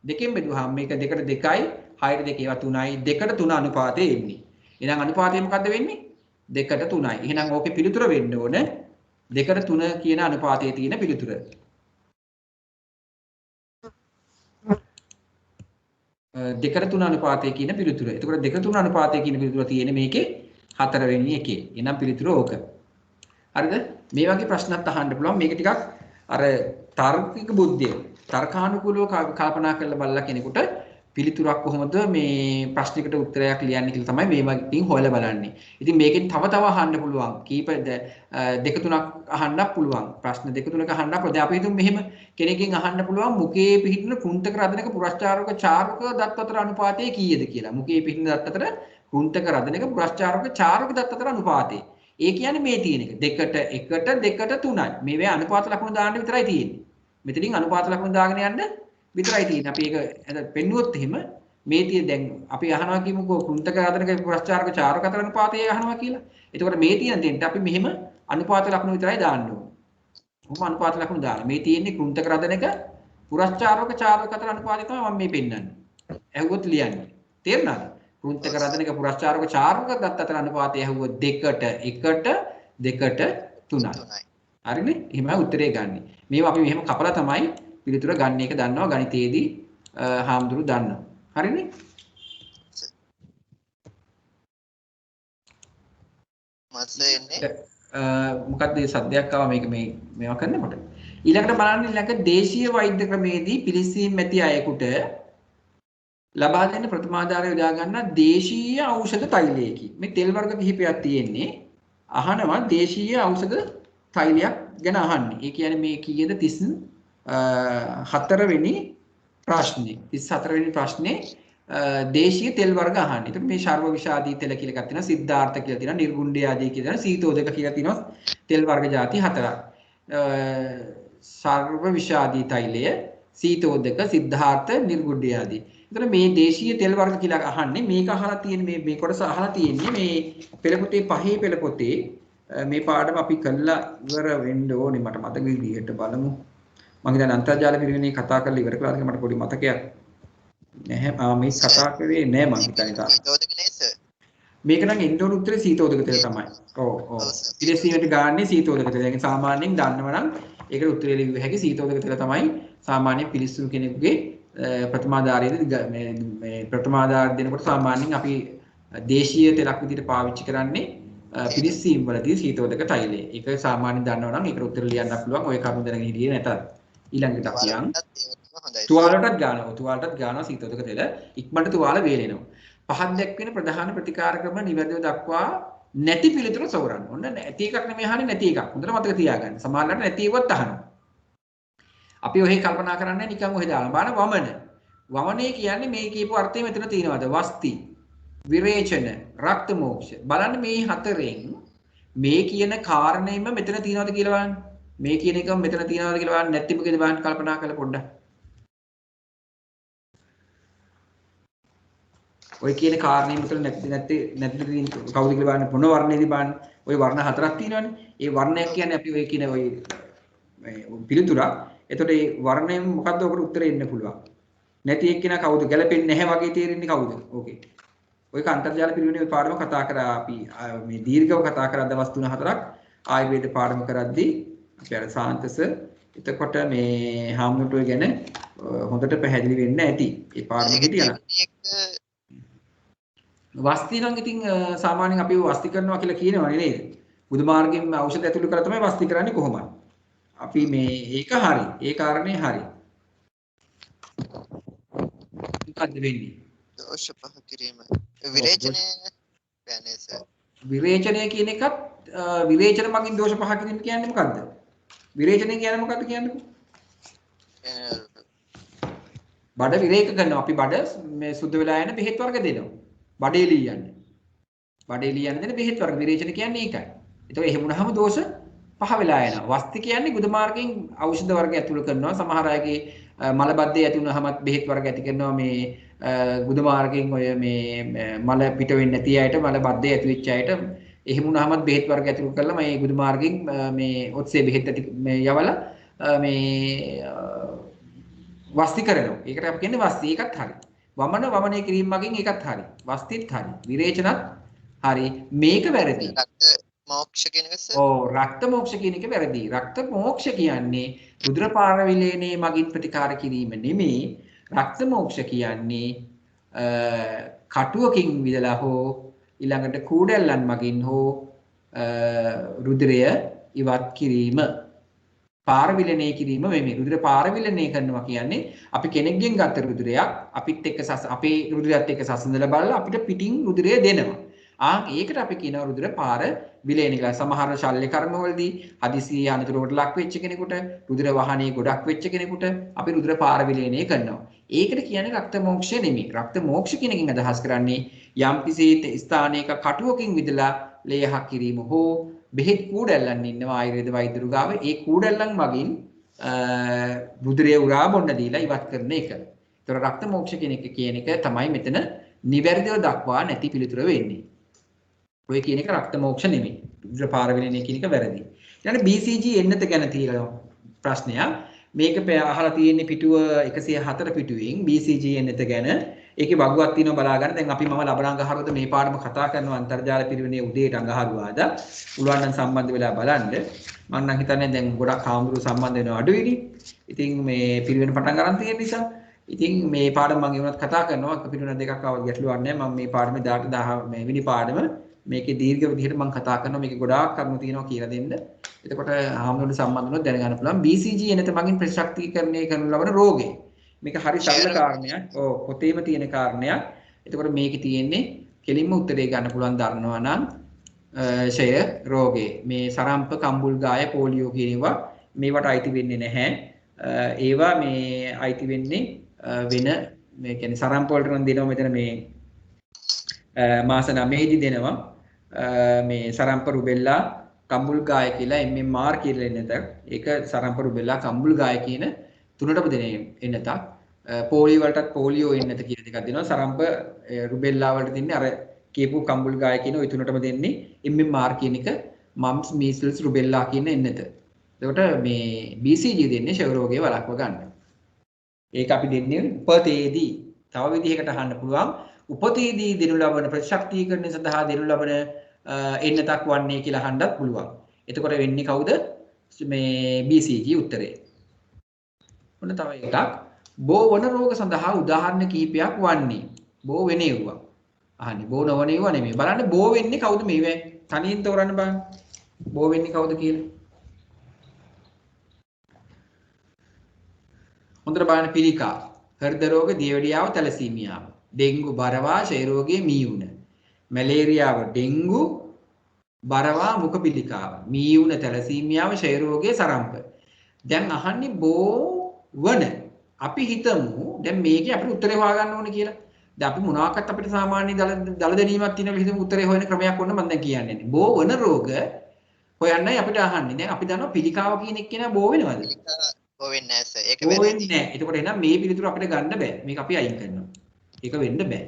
2කින් බෙදුවාම මේක 2ට 2යි 6ට 2 ඒවා 3යි 2ට 3 අනුපාතයේ එන්නේ. එහෙනම් අනුපාතය මොකද්ද වෙන්නේ? 2ට 3යි. එහෙනම් ඕකේ පිළිතුර වෙන්න ඕන 2ට 3 කියන අනුපාතයේ තියෙන පිළිතුර. දෙකට 3 අනුපාතය කියන පිළිතුර. එතකොට 2 3 අනුපාතය කියන පිළිතුර තියෙන්නේ මේකේ 4 වෙනි එකේ. එහෙනම් පිළිතුර ඕක. හරිද? මේ වගේ ප්‍රශ්නත් අහන්න පුළුවන්. මේක ටිකක් අර තාර්කික බුද්ධිය තර්කානුකූලව කල්පනා කරලා බලලා කෙනෙකුට පිළිතුරක් කොහොමද මේ ප්‍රශ්නයකට උත්තරයක් ලියන්නේ කියලා තමයි මේ වගේ හොයලා බලන්නේ. ඉතින් මේකෙන් තව අහන්න පුළුවන්. කීප දෙක තුනක් අහන්නත් පුළුවන්. ප්‍රශ්න දෙක තුනක අහන්නත් පුළුවන්. අපි හිතමු මෙහෙම කෙනකින් අහන්න පුළුවන් මුඛයේ පිහිටන කෘන්තක රදනක පුරස්චාරක චාරක දත් අතර අනුපාතය කීයද කියලා. මුඛයේ පිහිටන දත් අතර කෘන්තක රදනක පුරස්චාරක චාරක දත් අතර අනුපාතය. ඒ කියන්නේ මේ තියෙන එක 2ට 1ට 2ට 3යි. මේවේ අනුපාත ලකුණු දාන්න විතරයි තියෙන්නේ. මෙතනින් අනුපාත ලකුණු දාගෙන යන්න විතරයි තියෙන්නේ. අපි ඒක පෙන්නුවොත් එහෙම මේ තියෙන දැන් අපි අහනවා කියමුකෝ කෘන්තක රදනක පුරස්චාරක චාරක අතර අනුපාතය අහනවා කියලා. එතකොට මේ තියෙන දෙන්න අපි මෙහෙම අනුපාත ලකුණු විතරයි දාන්න ඕනේ. කොහොම අනුපාත ලකුණු දාලා මේ තියෙන්නේ කෘන්තක රදනක පුරස්චාරක චාරක අතර අනුපාතය තමයි මම මේ පෙන්නන්නේ. ඇහුවොත් ලියන්නේ. තේරුණාද? කෘන්තක රදනක පුරස්චාරක චාරක දත් අතර අනුපාතය ඇහුවොත් 2ට 1ට 2ට 3යි. හරිනේ? එහෙමයි උත්තරේ ගන්නෙ. මේවා අපි මෙහෙම කපලා තමයි පිළිතුර ගන්න එක දන්නවා ගණිතයේදී හාමුදුරු දන්නවා. හරිනේ? මතක ඉන්නේ මොකක්ද මේ සද්දයක් ආවා මේක මේවා කරනකොට. ඊළඟට බලන්න ඊළඟ දේශීය වෛද්‍ය ක්‍රමේදී පිළිස්සීම් ඇති අයෙකුට ලබා දෙන ප්‍රථමාධාරය යොදා ගන්න දේශීය ඖෂධ තෛලයකින්. මේ තෙල් වර්ග කිහිපයක් තියෙන්නේ. අහනවා දේශීය ඖෂධ තෛලයක් ගැන අහන්නේ. ඒ කියන්නේ මේ කීයද 34 වෙනි ප්‍රශ්නේ. 34 වෙනි ප්‍රශ්නේ දේශීය තෙල් වර්ග අහන්නේ. ඒතකොට මේ ශර්ව විෂාදී තෙල කියලා එකක් තියෙනවා, සිද්ධාර්ථ කියලා තියෙනවා, නිර්ගුණ්ඩේ ආදී කියලා තියෙනවා, සීතෝදක කියලා තියෙනවා. තෙල් වර්ග ಜಾති හතරක්. ශර්ව විෂාදී තෛලය, සීතෝදක, සිද්ධාර්ථ, නිර්ගුණ්ඩේ ආදී. එතකොට මේ දේශීය තෙල් වර්ග කියලා අහන්නේ. මේක අහලා තියෙන්නේ මේ කොටස අහලා තියෙන්නේ මේ පෙළ පොතේ පහේ පෙළ පොතේ මේ පාඩම අපි කළා ඉවර වෙන්න ඕනේ. මට මතක විදිහට බලමු. මම හිතන්නේ අන්තර්ජාල පිරිවෙනේ කතා කරලා ඉවර කළාද කියලා මට පොඩි මතකයක් නැහැ. මේ කතා කරේ නෑ මම හිතන්නේ තාම. සීතෝදක නේද සර්? මේක නම් ඉන්දෝන උත්තරේ සීතෝදක තෙල තමයි. ඔව්. ඉලෙසීමට ගාන්නේ සීතෝදක තෙල. يعني සාමාන්‍යයෙන් දන්නවනම් ඒකට උත්තරේ ලියුව හැකි සීතෝදක තෙල තමයි සාමාන්‍ය පිළිස්සු කෙනෙකුගේ ප්‍රථමාධාරයේදී මේ ප්‍රථමාධාර දෙනකොට සාමාන්‍යයෙන් අපි දේශීය තෙලක් විදිහට පාවිච්චි කරන්නේ පිළිස්සීම් වලදී සීතෝදක තෛලය. ඒක සාමාන්‍යයෙන් දන්නවනම් ඒකට උත්තර ලියන්න පුළුවන්. ඔය කරුණු දැනගෙන හිටියේ නැතත් ඊළඟට අපි යන් තුවාලටත් ගන්නවා. තුවාලටත් ගන්නවා සීතෝදක තෙල. ඉක්මනට තුවාල වේලෙනවා. පහත් දැක්වෙන ප්‍රධාන ප්‍රතිකාර ක්‍රම නිවැරදිව දක්වා නැති පිළිතුර සොරන්න. ඔන්න නැති එකක් නෙමෙයි අහන්නේ නැති එකක්. හොඳට මතක තියාගන්න. සමහරවිට නැති ඒවත් අහනවා. අපි ඔහේ කල්පනා කරන්නේ නිකන් ඔහේ දාලා බලන වමන. වමනේ කියන්නේ මේ කියපු අර්ථය මෙතන තියෙනවද? වස්ති, විරේචන, රක්ත මෝක්ෂ. බලන්න මේ හතරෙන් මේ කියන කාරණේම මෙතන තියෙනවද කියලා බලන්න. මේ කියන එකම මෙතන තියෙනවද කියලා බලන්න. නැත්නම් මොකද බලන්න කල්පනා කරලා පොඩ්ඩක්. ඔය කියන කාරණේ මෙතන නැත්නම් කවුද කියලා බලන්න. මොන වර්ණයේදී බලන්න. ඔය වර්ණ හතරක් තියෙනවනේ. ඒ වර්ණයක් කියන්නේ අපි ඔය කියන ඔය පිළිතුරක්. එතකොට මේ වර්ණයෙන් මොකද්ද ඔකට උත්තරේ එන්න පුළුවන්. නැති එක්කෙනා කවුද? ගැලපෙන්නේ නැහැ වගේ තේරෙන්නේ කවුද? ඕකේ. ඔයක අන්තර්ජාල පිළිවෙලේ පාඩම කතා කරා අපි මේ දීර්ඝව කතා කරා දවස් 3-4ක් ආයුර්වේද පාඩම කරද්දී අපි අර සාන්තස එතකොට මේ හාමුදුරුවෝ ගැන හොඳට පැහැදිලි වෙන්න ඇති. ඒ පාඩම හිටියනම්. වස්ති නම් ඉතින් සාමාන්‍යයෙන් අපි වස්ති කරනවා කියලා කියනවනේ නේද? බුදු මාර්ගයෙන් ඖෂධ ඇතුළු කරලා තමයි වස්ති කරන්නේ කොහොමද? අපි මේ ඒක හරි. ඒ කාරණේ හරි. මොකද්ද වෙන්නේ? දෝෂ පහ කිරීම. විරේචනය කියන්නේ සර්. විරේචනය කියන එකත් විරේචන මගින් දෝෂ පහ කිරීම කියන්නේ මොකද්ද? විරේචනය කියන්නේ මොකද්ද කියන්නේ? බඩ විරේක කරනවා. අපි බඩ මේ සුද්ධ වෙලා යන බෙහෙත් වර්ග දෙනවා. බඩේ ලියන්නේ. බඩේ ලියන්න දෙන බෙහෙත් වර්ග විරේචන කියන්නේ ඒකයි. ඒතකොට එහෙම වුණාම දෝෂ පහ වෙලා යනවා. වස්ති කියන්නේ ගුද මාර්ගයෙන් ඖෂධ වර්ග ඇතුළු කරනවා. සමහර අයගේ මල බද්දේ ඇති වුණාමත් බෙහෙත් වර්ග ඇති කරනවා. මේ ගුද මාර්ගයෙන් ඔය මේ මල පිට වෙන්නේ නැති අයට මල බද්දේ ඇති වෙච්ච අයට එහෙම වුණාමත් බෙහෙත් වර්ග ඇතුළු කරලා මේ ගුද මාර්ගයෙන් මේ ඔත්සේ බෙහෙත් ඇති මේ යවලා මේ වස්ති කරනවා. ඒකට අපි කියන්නේ වස්ති. ඒකත් හරි. වමනේ කිරීම මගින් ඒකත් හරි. වස්තිත් හරි. විරේචනත් හරි. මේක වැරදි. මෝක්ෂ කියන එක සර්. ඔව් රක්ත මෝක්ෂ කියන එක වැරදි. රක්ත මෝක්ෂ කියන්නේ රුධිර පාරවිලේනේ මගින් ප්‍රතිකාර කිරීම නෙමෙයි. රක්ත මෝක්ෂ කියන්නේ කටුවකින් විදලා හෝ ඊළඟට කූඩැල්ලන් මගින් හෝ රුධිරය ඉවත් කිරීම. පාරවිලනේ කිරීම මේ රුධිර පාරවිලනේ කරනවා කියන්නේ අපි කෙනෙක්ගෙන් ගත්ත රුධිරයක් අපිත් එක්ක අපේ රුධිරයත් එක්ක සසඳලා බලලා අපිට පිටින් රුධිරය දෙනවා. ඒකට අපි කියනවා රුධිර පාර විලේන කියලා. සමහර ශල්‍ය කර්මවලදී හදිසියේ අනතුරකට ලක් වෙච්ච කෙනෙකුට රුධිර වහනේ ගොඩක් වෙච්ච කෙනෙකුට අපි රුධිර පාර විලේනය කරනවා. ඒකට කියන්නේ රක්ත මෝක්ෂය නෙමෙයි. රක්ත මෝක්ෂ කියන එකෙන් අදහස් කරන්නේ යම්කිසි ස්ථානයක කටුවකින් විදලා ලේහක් කිරීම හෝ බෙහෙත් කූඩැල්ලන් ඉන්නවා ආයුර්වේද වෛද්‍යරු ගාව. ඒ කූඩැල්ලන් මගින් රුධිරය උරා බොන්න දීලා ඉවත් කරන එක. ඒතර රක්ත මෝක්ෂ කියන එක තමයි මෙතන නිවැරදිව දක්වා නැති පිළිතුර වෙන්නේ. ඔය කියන එක රක්ත මෝක්ෂ නෙමෙයි. රුධිර පාරවිලනේ කියන එක වැරදි. ඊළඟ BCG එන්නත ගැන තියෙන ප්‍රශ්නයක්. මේක අහලා තියෙන්නේ පිටුව 104 පිටුවෙන් BCG එන්නත ගැන. ඒකේ වගුවක් තියෙනවා බලා ගන්න. දැන් අපි මම ලබන අඟහරුවද මේ පාඩම කතා කරනවා අන්තර්ජාල පිරිවෙනේ උදේට අඟහරුවාද. පුළුවන් නම් සම්බන්ධ වෙලා බලන්න. මම නම් හිතන්නේ දැන් ගොඩක් හාමුදුරුවෝ සම්බන්ධ වෙනවා අඩුයිනේ. ඉතින් මේ පිරිවෙන පටන් ගන්න තියෙන නිසා ඉතින් මේ පාඩම මම ඒවත් කතා කරනවා. පිරිවෙන දෙකක් ආව ගැටලුවක් නැහැ. මම මේ පාඩමේ 10 මේ විනි පාඩම මේකේ දීර්ඝ විදිහට මම කතා කරනවා මේකේ ගොඩාක් කරුණු තියෙනවා කියලා දෙන්න. එතකොට හාමුදුරුවෝ සම්බන්ධ වුණොත් දැනගන්න පුළුවන් BCG එනත මගින් ප්‍රතිශක්තිකරණය කරනු ලබන රෝගය. මේක හරි සරල කාරණයක්. ඔව් පොතේම තියෙන කාරණයක්. එතකොට මේකේ තියෙන්නේ කෙලින්ම උත්තරේ ගන්න පුළුවන් දන්නවා නම් ෂය රෝගේ. මේ සරම්ප කම්බුල් ගාය පෝලියෝ කියන ඒවා මේවට අයිති වෙන්නේ නැහැ. ඒවා මේ අයිති වෙන්නේ වෙන මේ කියන්නේ සරම්ප වලට නම් දෙනවා මෙතන මේ මාස 9 දෙනවා මේ සරම්ප රුබෙල්ලා කම්බුල් ගාය කියලා MMR කියලා එන්නත ඒක සරම්ප රුබෙල්ලා කම්බුල් ගාය කියන තුනටම දෙන එන්නතක් පෝලියෝ වලටත් පෝලියෝ එන්නත කියලා දෙකක් දෙනවා සරම්ප රුබෙල්ලා වලට දෙන්නේ අර කියපු කම්බුල් ගාය කියන ওই තුනටම දෙන්නේ MMR කියන එක මම්ස් මීසල්ස් රුබෙල්ලා කියන එන්නත. එතකොට මේ BCG දෙන්නේ ෂය රෝගය වළක්ව ගන්න. ඒක අපි දෙන්නේ උපතේදී. තව විදිහකට අහන්න පුළුවන් උපතේදී දෙනු ලබන ප්‍රතිශක්තිකරණය සඳහා දෙනු ලබන එන්නතක් වන්නේ කියලා අහන්නත් පුළුවන්. එතකොට වෙන්නේ කවුද? මේ BCG උත්තරේ. ඔන්න තව එකක්. බෝ වන රෝග සඳහා උදාහරණ කීපයක් වන්නේ. බෝ වෙනේවුවා. අහන්නේ බෝ නොවනේවුවා නෙමෙයි. බලන්න බෝ වෙන්නේ කවුද මේ තනියෙන් තෝරන්න බලන්න. බෝ වෙන්නේ කවුද කියලා. හොඳට බලන්න පිළිකා, හෘද රෝග, දියවැඩියාව, තැලසීමියාව, ඩෙන්ගු, බරවා, ක්ෂය රෝගයේ මීයුන, මැලේරියාව, ඩෙන්ගු, බරවා, මුඛ පිළිකාව, මීයුන, තැලසීමියාව, ක්ෂය රෝගයේ සරම්ප. දැන් අහන්නේ බෝ වන. අපි හිතමු දැන් මේකේ අපිට උත්තරේ හොයාගන්න ඕනේ කියලා. දැන් අපි මොනවාක්වත් අපිට සාමාන්‍ය දල දැනීමක් තියෙනවා හිතමු උත්තරේ හොයන ක්‍රමයක් ඕන මම දැන් කියන්නේ. බෝ වන රෝග හොයන්නයි අපිට අහන්නේ. දැන් අපි දන්නවා පිළිකාව කියන එක කෙනා බෝ වෙනවද? බෝ වෙන්නේ නැහැ සර්. ඒක බෝ වැරදි. වෙන්නේ නැහැ. එතකොට එහෙනම් මේ පිළිතුර අපිට ගන්න බෑ. මේක අපි අයින් කරනවා. ඒක වෙන්න බෑ.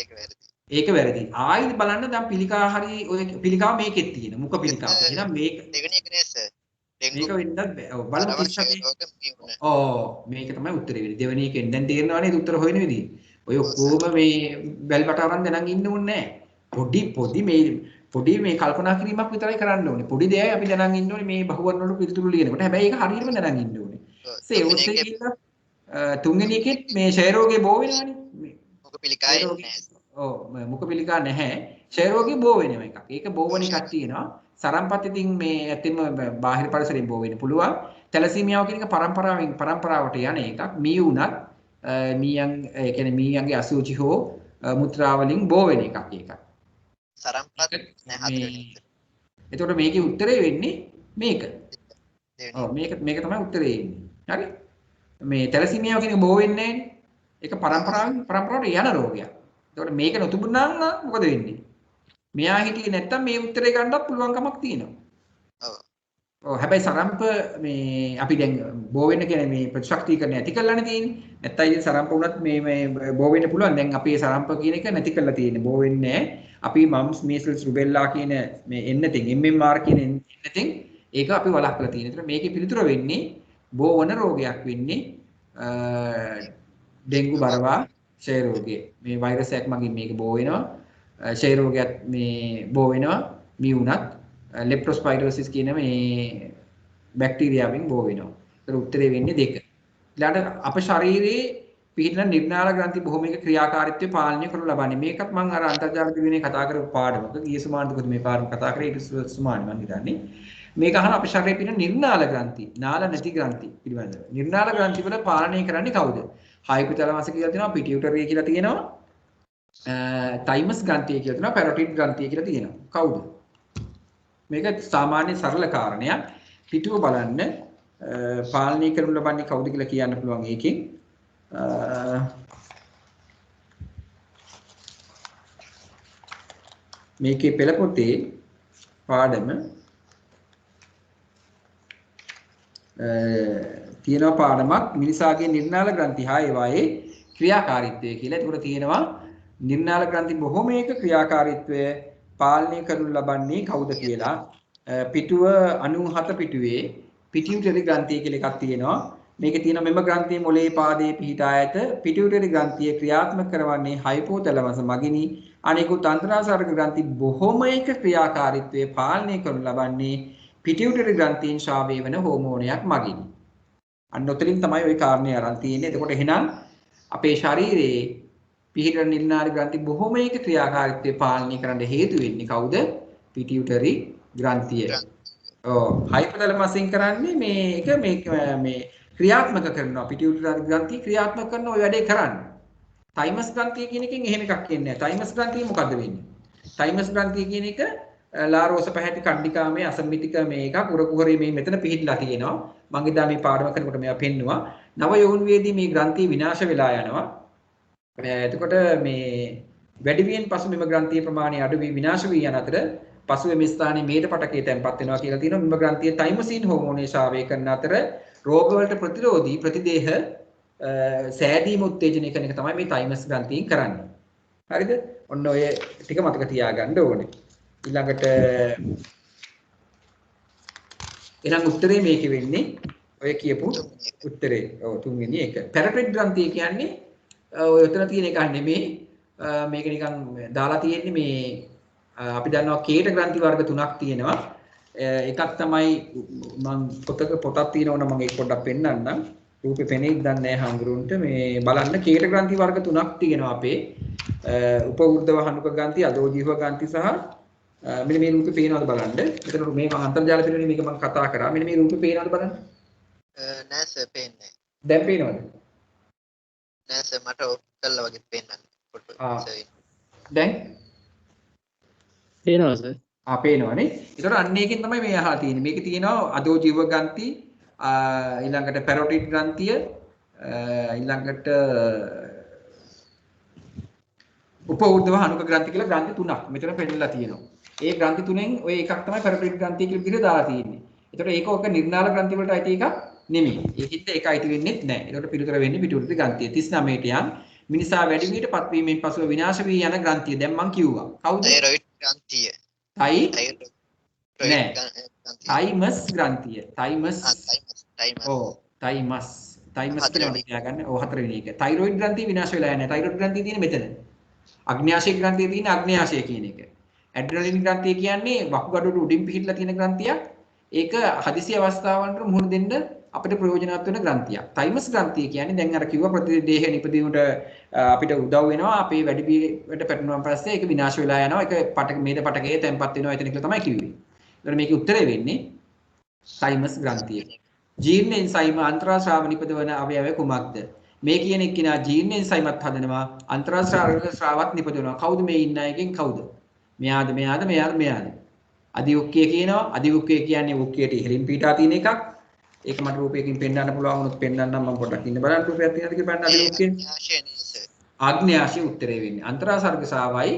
ඒක වැරදි. ඒක වැරදි. ආයෙත් බලන්න දැන් පිළිකා හරි ඔය පිළිකාව මේකෙත් තියෙන. මුඛ පිළිකාව. එහෙනම් මේක දෙවෙනි එක නේ සර්. මේක වෙන්නත් බෑ. ඔව් බලමු 30 මේක තමයි උත්තරේ වෙන්නේ. දෙවෙනි එකෙන් දැන් තේරෙනවා නේද උත්තර හොයන විදිහ. ඔය ඔක්කොම මේ බැල්බට අරන් දැනන් ඉන්න ඕනේ නැහැ. පොඩි මේ කල්පනා කිරීමක් විතරයි කරන්න ඕනේ. පොඩි දෙයයි අපි දැනන් ඉන්න ඕනේ මේ බහුවර්ණ වල පිළිතුරු ලියනකොට. හැබැයි ඒක හරියටම දැනන් ඉන්න ඕනේ. ඔස්සේ කියලා තුන්වෙනි එකෙත් මේ ක්ෂය රෝගේ බෝ වෙනවනේ. මුඛ පිළිකාය නැහැ. ඔව් මුඛ පිළිකා නැහැ. ක්ෂය රෝගේ බෝ වෙනව එකක්. ඒක බෝ වෙන එකක් තියෙනවා. සරම්පත් ඉතින් මේ ඇත්තම බාහිර පරිසරයෙන් බෝ වෙන්න පුළුවන්. තැලසීමියාව කියන එක පරම්පරාවට යන එකක්. මී උනත් මීයන් ඒ කියන්නේ මීයන්ගේ අසුචි හෝ මුත්‍රා වලින් බෝ වෙන එකක් ඒක. සරම්පත් නැහැ. එතකොට මේකේ උත්තරේ වෙන්නේ මේක. ඔව් මේක තමයි උත්තරේ එන්නේ. හරි? මේ තැලසීමියාව කියන එක බෝ වෙන්නේ නැහැ. ඒක පරම්පරාවට යන රෝගයක්. එතකොට මේක නොතිබුණා නම් මොකද වෙන්නේ? මෙයා හිටියේ නැත්තම් මේ උත්තරේ ගන්නත් පුළුවන් කමක් තියෙනවා. ඔව් හැබැයි සරම්ප මේ අපි දැන් බෝ වෙන්න කියන්නේ මේ ප්‍රතිශක්තිකරණය ඇති කරලානේ තියෙන්නේ. නැත්තම් ඉතින් සරම්ප වුණත් මේ බෝ වෙන්න පුළුවන්. දැන් අපි සරම්ප කියන එක නැති කරලා තියෙන්නේ. බෝ වෙන්නේ නැහැ. අපි මම්ස් මීසල්ස් රුබෙල්ලා කියන මේ එන්නතින් MMR කියන එන්නතින් ඒක අපි වළක්වලා තියෙනවා. ඒතර මේකේ පිළිතුර වෙන්නේ බෝ වන රෝගයක් වෙන්නේ ඩෙන්ගු බරවා ක්ෂය රෝගය. මේ වෛරස් එකක් මගින් මේක බෝ වෙනවා. ක්ෂය රෝගයත් මේ බෝ වෙනවා. මී වුණත් ලෙප්ටෝස්පයිරොසිස් කියන මේ බැක්ටීරියාවෙන් බෝ වෙනවා. ඒතර උත්තරේ වෙන්නේ දෙක. ඊළඟට අප ශරීරයේ පිහිටන නිර්නාල ග්‍රන්ථි බොහෝමික ක්‍රියාකාරීත්වය පාලනය කරනු ලබන්නේ. මේකත් මම අර අන්තර්ජාල දිවිනේ කතා කරපු පාඩමක ගිය සුමානට මේ පාඩම කතා කරේ ඊට සුමාන මම හිතන්නේ. මේක අහන අප ශරීරයේ පිහිටන නිර්නාල ග්‍රන්ථි, නාල නැති ග්‍රන්ථි පිළිබඳව. නිර්නාල ග්‍රන්ථි වල පාලනය කරන්නේ කවුද? හයිපොතලමස් කියලා තියෙනවා, පිටියුටරි කියලා තියෙනවා. තයිමස් ග්‍රන්ථිය කියලා තියෙනවා, පැරොටිඩ් ග්‍රන්ථිය කියලා තියෙනවා. කවුද? මේක සාමාන්‍ය සරල කාරණයක්. පිටුව බලන්න පාලනය කරනු ලබන්නේ කවුද කියලා කියන්න පුළුවන් ඒකෙන්. මේකේ පෙළ පොතේ පාඩම තියෙනවා පාඩමක් මිනිසාගේ නිර්නාල ග්‍රන්ථි හා ඒවායේ ක්‍රියාකාරීත්වය කියලා. ඒකට තියෙනවා නිර්නාල ග්‍රන්ථි බොහෝමයක ක්‍රියාකාරීත්වය පාලනය කරනු ලබන්නේ කවුද කියලා. පිටුව 97 පිටුවේ පිටියුටරි ග්‍රන්ථිය කියලා එකක් තියෙනවා. මේකේ තියෙන මෙම ග්‍රන්ථියේ මොළයේ පාදයේ පිහිටා ඇත. පිටියුටරි ග්‍රන්ථිය ක්‍රියාත්මක කරවන්නේ හයිපෝතැලමස් මගිනි. අනෙකුත් අන්තරාසාරක ග්‍රන්ථි බොහෝමයක ක්‍රියාකාරීත්වය පාලනය කරනු ලබන්නේ පිටියුටරි ග්‍රන්ථීන් ශ්‍රාවය වන හෝමෝනයක් මගිනි. අන්න ඔතනින් තමයි ওই කාරණේ අරන් තියෙන්නේ. එතකොට එහෙනම් අපේ ශරීරයේ පිහිටන නිර්නාල ග්‍රන්ථි බොහෝමයක ක්‍රියාකාරීත්වය පාලනය කරන්න හේතු වෙන්නේ කවුද? පිටියුටරි ග්‍රන්ථිය. ඔව් හයිපොතැලමස්ෙන් කරන්නේ මේ ක්‍රියාත්මක කරනවා. පිටියුටරි ග්‍රන්ථිය ක්‍රියාත්මක කරන ඔය වැඩේ කරන්නේ. තයිමස් ග්‍රන්ථිය කියන එකෙන් එහෙම එකක් එන්නේ නැහැ. තයිමස් ග්‍රන්ථිය මොකද්ද වෙන්නේ? තයිමස් ග්‍රන්ථිය කියන එක ලාරෝස පැහැති කණ්ඩිකාමේ අසම්මිතික මේක කුරකුහරේ මේ මෙතන පිහිටලා තියෙනවා. මම එදා මේ පාඩම කරනකොට මේවා පෙන්නුවා. නව යෝනිවේදී මේ ග්‍රන්ථිය විනාශ වෙලා යනවා. එතකොට මේ වැඩිවියෙන් පසු මෙම ග්‍රන්ථියේ ප්‍රමාණය අඩු වී විනාශ වී යන අතර පසුව මේ ස්ථානයේ මේට පටකේ තැන්පත් වෙනවා කියලා තියෙනවා. මෙම ග්‍රන්ථිය තයිමසින් හෝමෝනේ ශ්‍රාවය කරන අතර රෝගවලට ප්‍රතිරෝධී ප්‍රතිදේහ සෑදීම උත්තේජනය කරන එක තමයි මේ තයිමස් ග්‍රන්ථියෙන් කරන්නේ. හරිද? ඔන්න ඔය ටික මතක තියාගන්න ඕනේ. ඊළඟට ඊළඟ උත්තරේ මේකේ වෙන්නේ ඔය කියපු උත්තරේ. ඔව් තුන්වෙනි එක. පැරටොයිඩ් ග්‍රන්ථිය කියන්නේ ඔය උතන තියෙන එක නෙමෙයි. මේක නිකන් දාලා තියෙන්නේ මේ අපි දන්නවා කේට ග්‍රන්ථි වර්ග තුනක් තියෙනවා. එකක් තමයි මම පොතක් තියෙනවනේ මම ඒක පොඩ්ඩක් පෙන්නන්නම්. රූපේ පෙනෙයිද දන්නේ නැහැ හඳුරුන්ට මේ බලන්න කේට ග්‍රන්ථි වර්ග තුනක් තියෙනවා අපේ. උපවෘද්ධව හනුක ග්‍රන්ථි, අදෝජීව ග්‍රන්ථි සහ මෙන්න මේ රූපේ පේනවද බලන්න. මෙතන මේ මම අන්තර්ජාල පිළිවෙලින් මේක මම කතා කරා. මෙන්න මේ රූපේ පේනවද බලන්න. නෑ සර් පේන්නේ. දැන් පේනවද? නෑ සර් මට ඔෆ් කළා වගේ පේන්නේ. දැන් පේනවා සර්. පේනවනේ. ඒතකොට අන්න ඒකෙන් තමයි මේ අහලා තියෙන්නේ. මේකේ තියෙනවා අදෝජීව ග්‍රන්ථි, ඊළඟට පැරොටිඩ් ග්‍රන්ථිය, ඊළඟට උපවෘද්ධව හනුක ග්‍රන්ථි කියලා ග්‍රන්ථි තුනක් මෙතන පෙන්නලා තියෙනවා. ඒ ග්‍රන්ථි තුනෙන් ඔය එකක් තමයි පැරොටිඩ් ග්‍රන්ථිය කියලා විදිහට දාලා තියෙන්නේ. ඒතකොට ඒක ඔක නිර්නාල ග්‍රන්ථි වලට අයිති එකක් නෙමෙයි. ඒකිට ඒක අයිති වෙන්නේ නැහැ. ඒකට පිළිතුර වෙන්නේ පිටුරුති ග්‍රන්ථිය 39ට යන් මිනිසා වැඩි වීට පත්වීමෙන් පසුව විනාශ වී යන ග්‍රන්ථිය. දැන් මම කිව්වා. කවුද? තයිරොයිඩ් ග්‍රන්ථිය. තයිමස් ග්‍රන්ථිය. තයිමස්. ඔව් තයිමස් කියලා තියාගන්න. ඔව් හතරවෙනි එක. තයිරොයිඩ් ග්‍රන්ථිය විනාශ වෙලා යන්නේ. තයිරොයිඩ් ග්‍රන්ථිය තියෙන්නේ මෙතන. අග්න්‍යාශය ග්‍රන්ථිය තියෙන්නේ අග්න්‍යාශය කියන එක. ඇඩ්‍රිනලින් ග්‍රන්ථිය කියන්නේ වකුගඩුවට උඩින් පිහිටලා තියෙන ග්‍රන්ථියක්. ඒක හදිසි අවස්ථාවලට මුහුණ දෙන්න අපිට ප්‍රයෝජනවත් වෙන ග්‍රන්ථියක්. තයිමස් ග්‍රන්ථිය කියන්නේ දැන් අර කිව්ව ප්‍රතිදේහ නිපදීමට අපිට උදව් වෙනවා. අපේ වැඩිපිළිවෙලට පැටලුණාන් පස්සේ ඒක විනාශ වෙලා යනවා. ඒක මේද පටකයේ තැන්පත් වෙනවා එතන කියලා තමයි කිව්වේ. ඒතර මේකේ උත්තරේ වෙන්නේ තයිමස් ග්‍රන්ථිය. ජීර්ණ එන්සයිම අන්තරාල් ශ්‍රාව නිපදවන අවයවය කුමක්ද? මේ කියන එක්කිනා ජීර්ණ එන්සයිමත් හදනවා අන්තරාල් ශ්‍රාවත් නිපදවනවා. කවුද මේ ඉන්න අයගෙන් කවුද? මෙයාද? අදිඋක්කය කියනවා. අදිඋක්කය කියන්නේ උක්කයට ඉහළින් පිටා තියෙන එකක්. ඒක මට රූපයකින් පෙන්වන්න පුළුවන් වුණොත් පෙන්වන්නම් මම පොඩ්ඩක් ඉන්න බලන්න රූපයක් තියෙනවද කියලා බලන්න අදිඋක්කේ. ආග්න්‍යාශය උත්තරේ වෙන්නේ. අන්තරාල් සර්ග ශ්‍රාවයි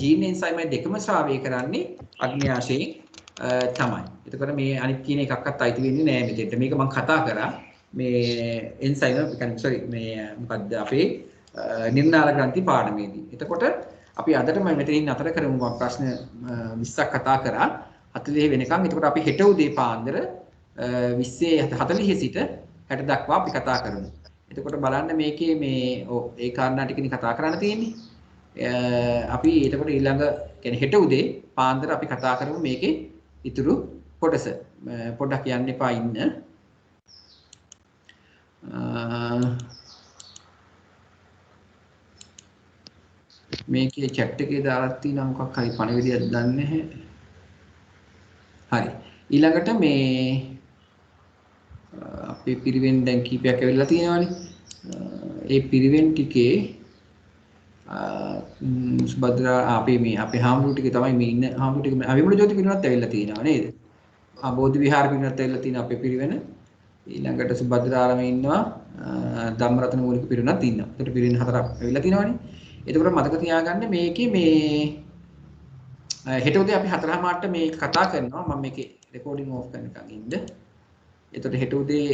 ජීර්ණ එන්සයිමයි දෙකම ශ්‍රාවය කරන්නේ අග්න්‍යාශයෙන් තමයි. එතකොට මේ අනිත් කියන එකක්වත් අයිති වෙන්නේ නැහැ මෙතෙන්ට. මේක මම කතා කරා මේ එන්සයිම මේ මොකද්ද අපේ නිර්නාල ග්‍රන්ථි පාඩමේදී. එතකොට අපි අදටම මෙතනින් අතර කරමු ප්‍රශ්න 20ක් කතා කරා 40 වෙනකන්. එතකොට අපි හෙට උදේ පාන්දර 20:40 සිට 60 දක්වා අපි කතා කරමු. එතකොට බලන්න මේකේ මේ ඒ කාරණා ටිකනේ කතා කරන්න තියෙන්නේ. අපි එතකොට ඊළඟ කියන්නේ හෙට උදේ පාන්දර අපි කතා කරමු මේකේ ඉතුරු කොටස. පොඩ්ඩක් යන්න එපා ඉන්න. මේකේ chat එකේ දාලා තියෙන මොකක් හරි පණිවිඩයක් දන්නේ නැහැ. හරි. ඊළඟට මේ අපේ පිරිවෙන් දැන් කීපයක් ඇවිල්ලා තියෙනවානේ. ඒ පිරිවෙන් ටිකේ සුබද්‍රා අපේ හාමුදුරු ටික තමයි මේ ඉන්න හාමුදුරු ටික අවිමුල ජෝති පිරිවෙනත් ඇවිල්ලා තියෙනවා නේද? බෝධි විහාර පිරිවෙනත් ඇවිල්ලා තියෙන අපේ පිරිවෙන. ඊළඟට සුබද්‍රාරමේ ඉන්නවා ධම්මරතන මූලික පිරිවෙනත් ඉන්නවා. ඒකට පිරිවෙන හතරක් ඇවිල්ලා තියෙනවානේ. එතකොට මතක තියාගන්න මේකේ මේ හෙට උදේ අපි 4:00ට මේ කතා කරනවා. මම මේකේ රෙකෝඩින් ඕෆ් කරනකන් ඉන්න. එතකොට හෙට උදේ